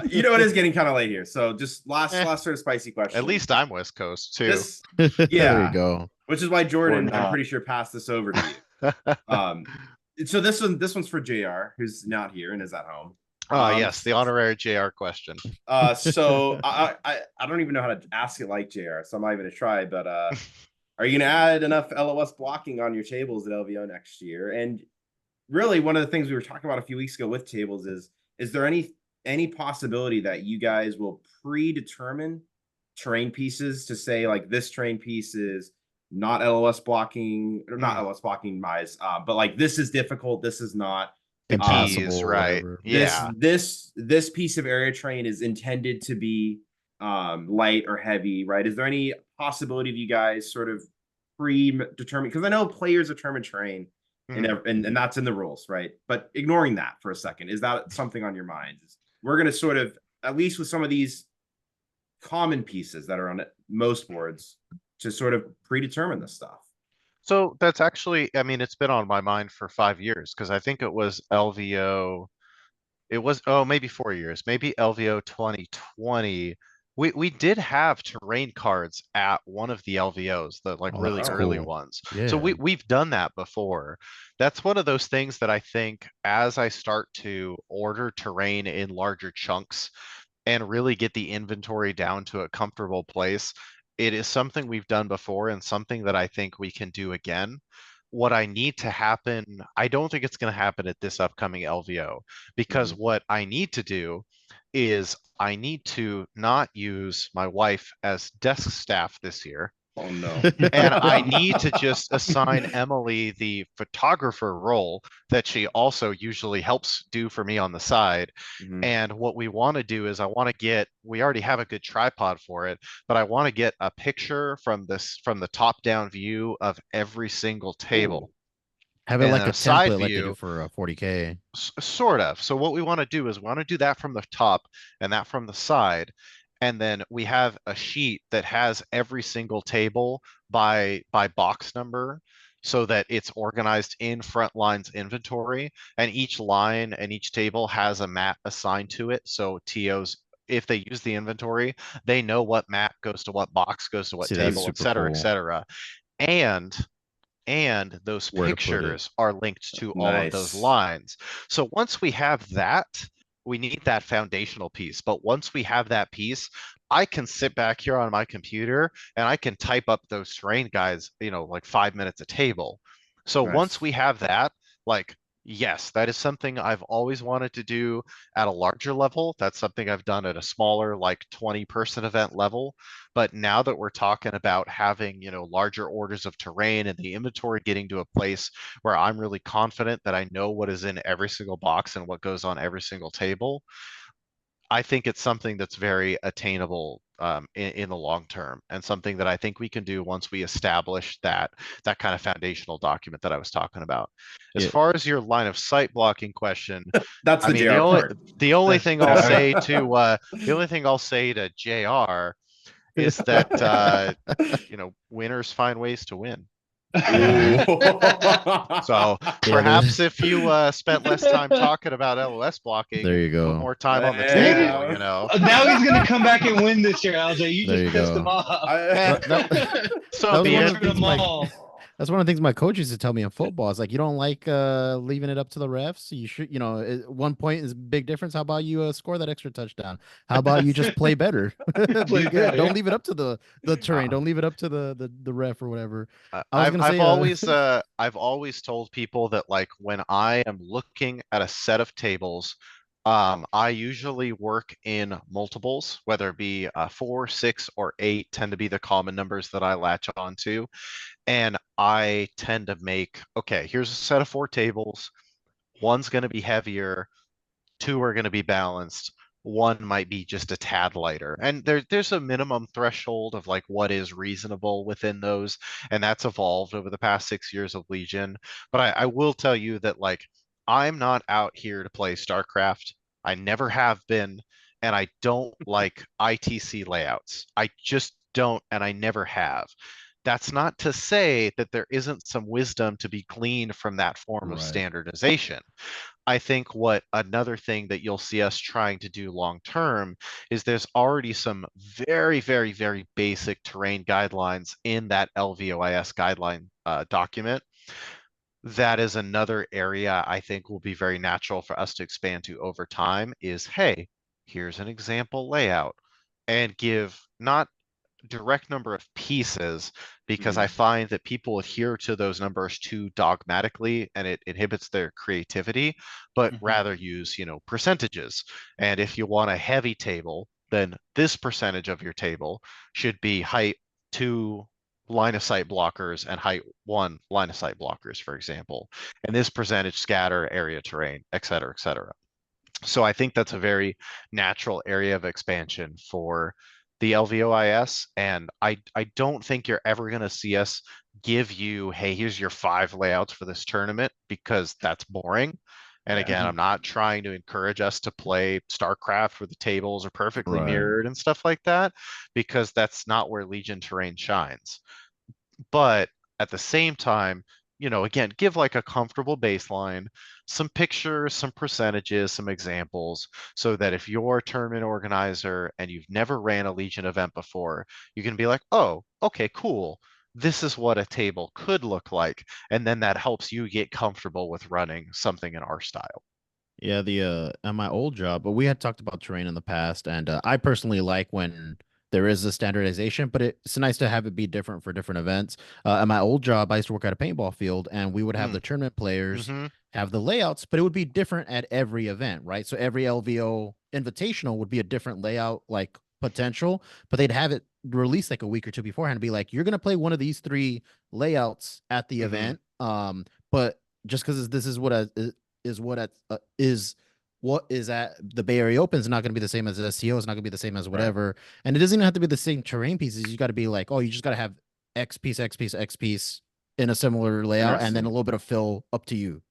you know it is getting kind of late here. So just last Eh, sort of spicy question. At least I'm West Coast too. This, There yeah, you go. which is why Jordan, I'm not. pretty sure, passed this over to you. So this one's for JR, who's not here and is at home. Yes, the honorary JR question. So I don't even know how to ask it like JR, so I'm not even gonna try. But are you gonna add enough LOS blocking on your tables at LVO next year? And really, one of the things we were talking about a few weeks ago with tables is there any possibility that you guys will predetermine terrain pieces to say like this terrain piece is not LOS blocking or not LOS blocking but like this is difficult, this is not. The keys, Impossible, right? whatever. Yeah. This piece of area terrain is intended to be light or heavy, right? Is there any possibility of you guys sort of predetermine? Because I know players determine terrain and that's in the rules, right? But ignoring that for a second, is that something on your mind? We're going to sort of, at least with some of these common pieces that are on most boards, to sort of predetermine this stuff. So that's actually, I mean, it's been on my mind for 5 years because I think it was LVO. It was, oh, maybe 4 years, maybe LVO 2020. We did have terrain cards at one of the LVOs, the like Oh, really that's early cool. ones. Yeah. So we've done that before. That's one of those things that I think as I start to order terrain in larger chunks and really get the inventory down to a comfortable place, it is something we've done before and something that I think we can do again. What I need to happen, I don't think it's going to happen at this upcoming LVO, because what I need to do is I need to not use my wife as desk staff this year. Oh no. And I need to just assign Emily the photographer role that she also usually helps do for me on the side. And what we want to do is we already have a good tripod for it, but I want to get a picture from the top down view of every single table. Have it And like then a a side template like they do view, for 40K. Sort of. So what we want to do is we want to do that from the top and that from the side. And then we have a sheet that has every single table by box number so that it's organized in Frontline's inventory. And each line and each table has a mat assigned to it. So TOs, if they use the inventory, they know what mat goes to what box, goes to what See, that's table, et super cetera, et cool. cetera. And those Where to put it. pictures are linked to all of those Nice. lines. So once we have that, we need that foundational piece. But once we have that piece, I can sit back here on my computer and I can type up those terrain guides, like 5 minutes a table. So Nice. once we have that, like, yes, that is something I've always wanted to do at a larger level. That's something I've done at a smaller, like 20-person event level. But now that we're talking about having, larger orders of terrain and the inventory getting to a place where I'm really confident that I know what is in every single box and what goes on every single table, I think it's something that's very attainable in the long term, and something that I think we can do once we establish that kind of foundational document that I was talking about. As Yeah. far as your line of sight blocking question, That's I the mean, JR part. the only thing I'll say to JR is that winners find ways to win. So perhaps if you spent less time talking about LOS blocking, There you put go. more time on the Yeah. table, Now he's gonna come back and win this year, LJ. You There just you pissed go. him off. So That was be one it. of the things Them all. That's one of the things my coach used to tell me in football. It's like, you don't like leaving it up to the refs. You should, 1 point is a big difference. How about you score that extra touchdown? How about you just play better? Be Play good. better. Don't leave it up to the terrain. Don't leave it up to the ref or whatever. I was I've gonna say, I've always told people that, like, when I am looking at a set of tables, I usually work in multiples, whether it be 4, 6, or 8 tend to be the common numbers that I latch onto. And I tend to make, okay, here's a set of 4 tables. One's going to be heavier, 2 are going to be balanced. One might be just a tad lighter. And there's a minimum threshold of like what is reasonable within those. And that's evolved over the past 6 years of Legion. But I will tell you that, like, I'm not out here to play StarCraft. I never have been. and I don't like ITC layouts. I just don't, and I never have. That's not to say that there isn't some wisdom to be gleaned from that form of Right. standardization. I think what another thing that you'll see us trying to do long term is there's already some very, very, very basic terrain guidelines in that LVOIS guideline document. That is another area I think will be very natural for us to expand to over time is, hey, here's an example layout, and give not direct number of pieces, because I find that people adhere to those numbers too dogmatically and it inhibits their creativity, but rather use, percentages. And if you want a heavy table, then this percentage of your table should be height 2 line of sight blockers and height 1 line of sight blockers, for example. And this percentage scatter, area, terrain, et cetera, et cetera. So I think that's a very natural area of expansion for the LVOIS. And I don't think you're ever going to see us give you, hey, here's your 5 layouts for this tournament, because that's boring. And again, I'm not trying to encourage us to play StarCraft where the tables are perfectly Right. mirrored and stuff like that, because that's not where Legion terrain shines. But at the same time, again, give like a comfortable baseline, some pictures, some percentages, some examples, so that if you're a tournament organizer and you've never ran a Legion event before, you can be like, oh, okay, cool. This is what a table could look like. And then that helps you get comfortable with running something in our style. Yeah, the at my old job, but we had talked about terrain in the past, and I personally like when there is a standardization, but it's nice to have it be different for different events. At my old job, I used to work at a paintball field, and we would have the tournament players Mm-hmm. have the layouts, but it would be different at every event, right? So every LVO invitational would be a different layout, like potential, but they'd have it released like a week or two beforehand, and be like, you're gonna play one of these 3 layouts at the event, but just because this is what is what at is what is at the Bay Area Open is not going to be the same as the SCO. It's not going to be the same as whatever, and it doesn't even have to be the same terrain pieces. You got to be like, oh, you just got to have X piece, X piece, X piece in a similar layout, and then a little bit of fill up to you.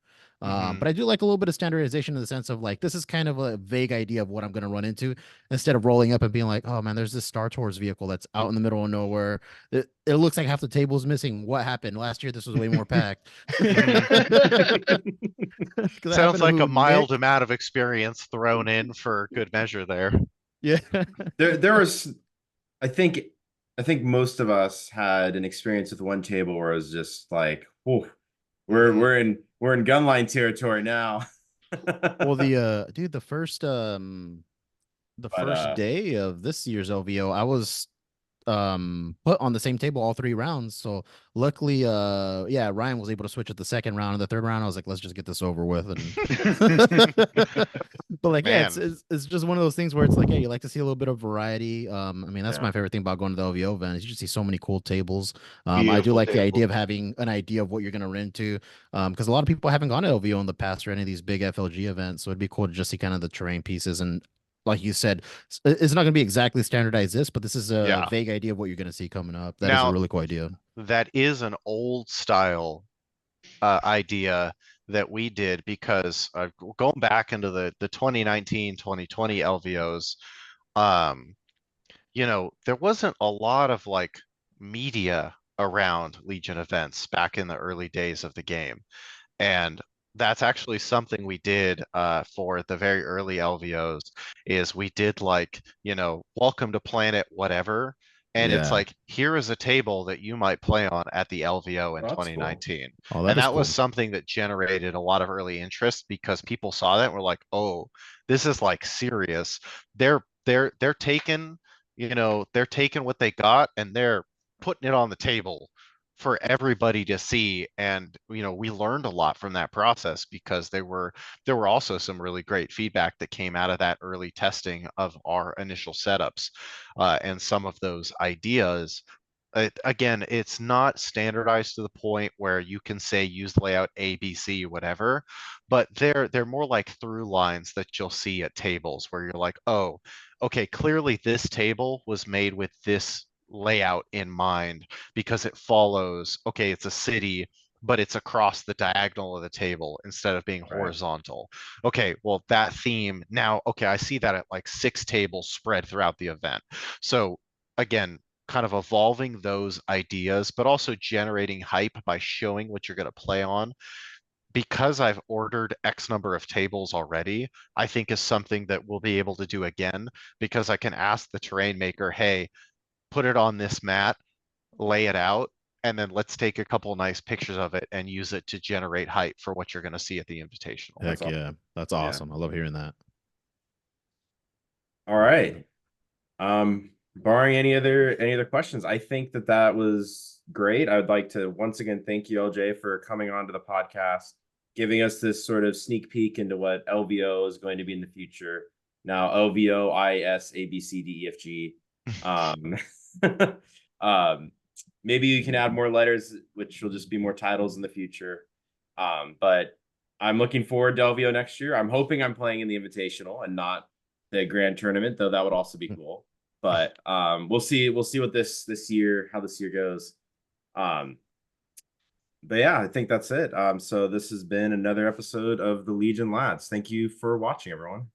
But I do like a little bit of standardization in the sense of like, this is kind of a vague idea of what I'm going to run into, instead of rolling up and being like, oh man, there's this Star Tours vehicle that's out in the middle of nowhere. It looks like half the table is missing. What happened last year? This was way more packed. Sounds like a mild amount of experience thrown in for good measure there. Yeah. There was, I think most of us had an experience with one table where it was just like, oh, we're in gunline territory now. Well, dude, the first day of this year's LVO, I was put on the same table all 3 rounds. So luckily, yeah, Ryan was able to switch at the second round. And the third round, I was like, let's just get this over with. And but like, yeah, it's just one of those things where it's like, yeah, you like to see a little bit of variety. I mean, that's my favorite thing about going to the LVO event is you just see so many cool tables. I do like the idea of having an idea of what you're gonna run to. Because a lot of people haven't gone to LVO in the past or any of these big FLG events. So it'd be cool to just see kind of the terrain pieces. And like you said, it's not going to be exactly standardized this, but this is a vague idea of what you're going to see coming up. That is a really cool idea. That is an old style idea that we did, because going back into the 2019, 2020 LVOs, there wasn't a lot of like media around Legion events back in the early days of the game. And that's actually something we did for the very early LVOs, is we did like, welcome to planet whatever. And it's like, here is a table that you might play on at the LVO in 2019. Cool. Oh, and that was something that generated a lot of early interest, because people saw that and were like, oh, this is like serious. They're taking, they're taking what they got and they're putting it on the table for everybody to see. And we learned a lot from that process, because there were also some really great feedback that came out of that early testing of our initial setups, and some of those ideas. Again, it's not standardized to the point where you can say use layout A, B, C, whatever, but they're more like through lines that you'll see at tables where you're like, oh, okay, clearly this table was made with this layout in mind, because it follows, okay, it's a city, but it's across the diagonal of the table instead of being horizontal. Okay, well, that theme now, okay, I see that at like 6 tables spread throughout the event. So again, kind of evolving those ideas, but also generating hype by showing what you're going to play on. Because I've ordered X number of tables already, I think is something that we'll be able to do again, because I can ask the terrain maker, hey, put it on this mat, lay it out, and then let's take a couple nice pictures of it and use it to generate hype for what you're going to see at the Invitational. Heck yeah, that's awesome. I love hearing that. All right. Barring any other questions, I think that was great. I would like to once again thank you, LJ, for coming on to the podcast, giving us this sort of sneak peek into what LVO is going to be in the future. Now, LVOIS ABCDEFG. Maybe you can add more letters, which will just be more titles in the future. But I'm looking forward to LVO next year. I'm hoping I'm playing in the Invitational and not the Grand Tournament, though that would also be cool. But we'll see what this year, how this year goes. But yeah, I think that's it. So this has been another episode of the Legion Lads. Thank you for watching, everyone.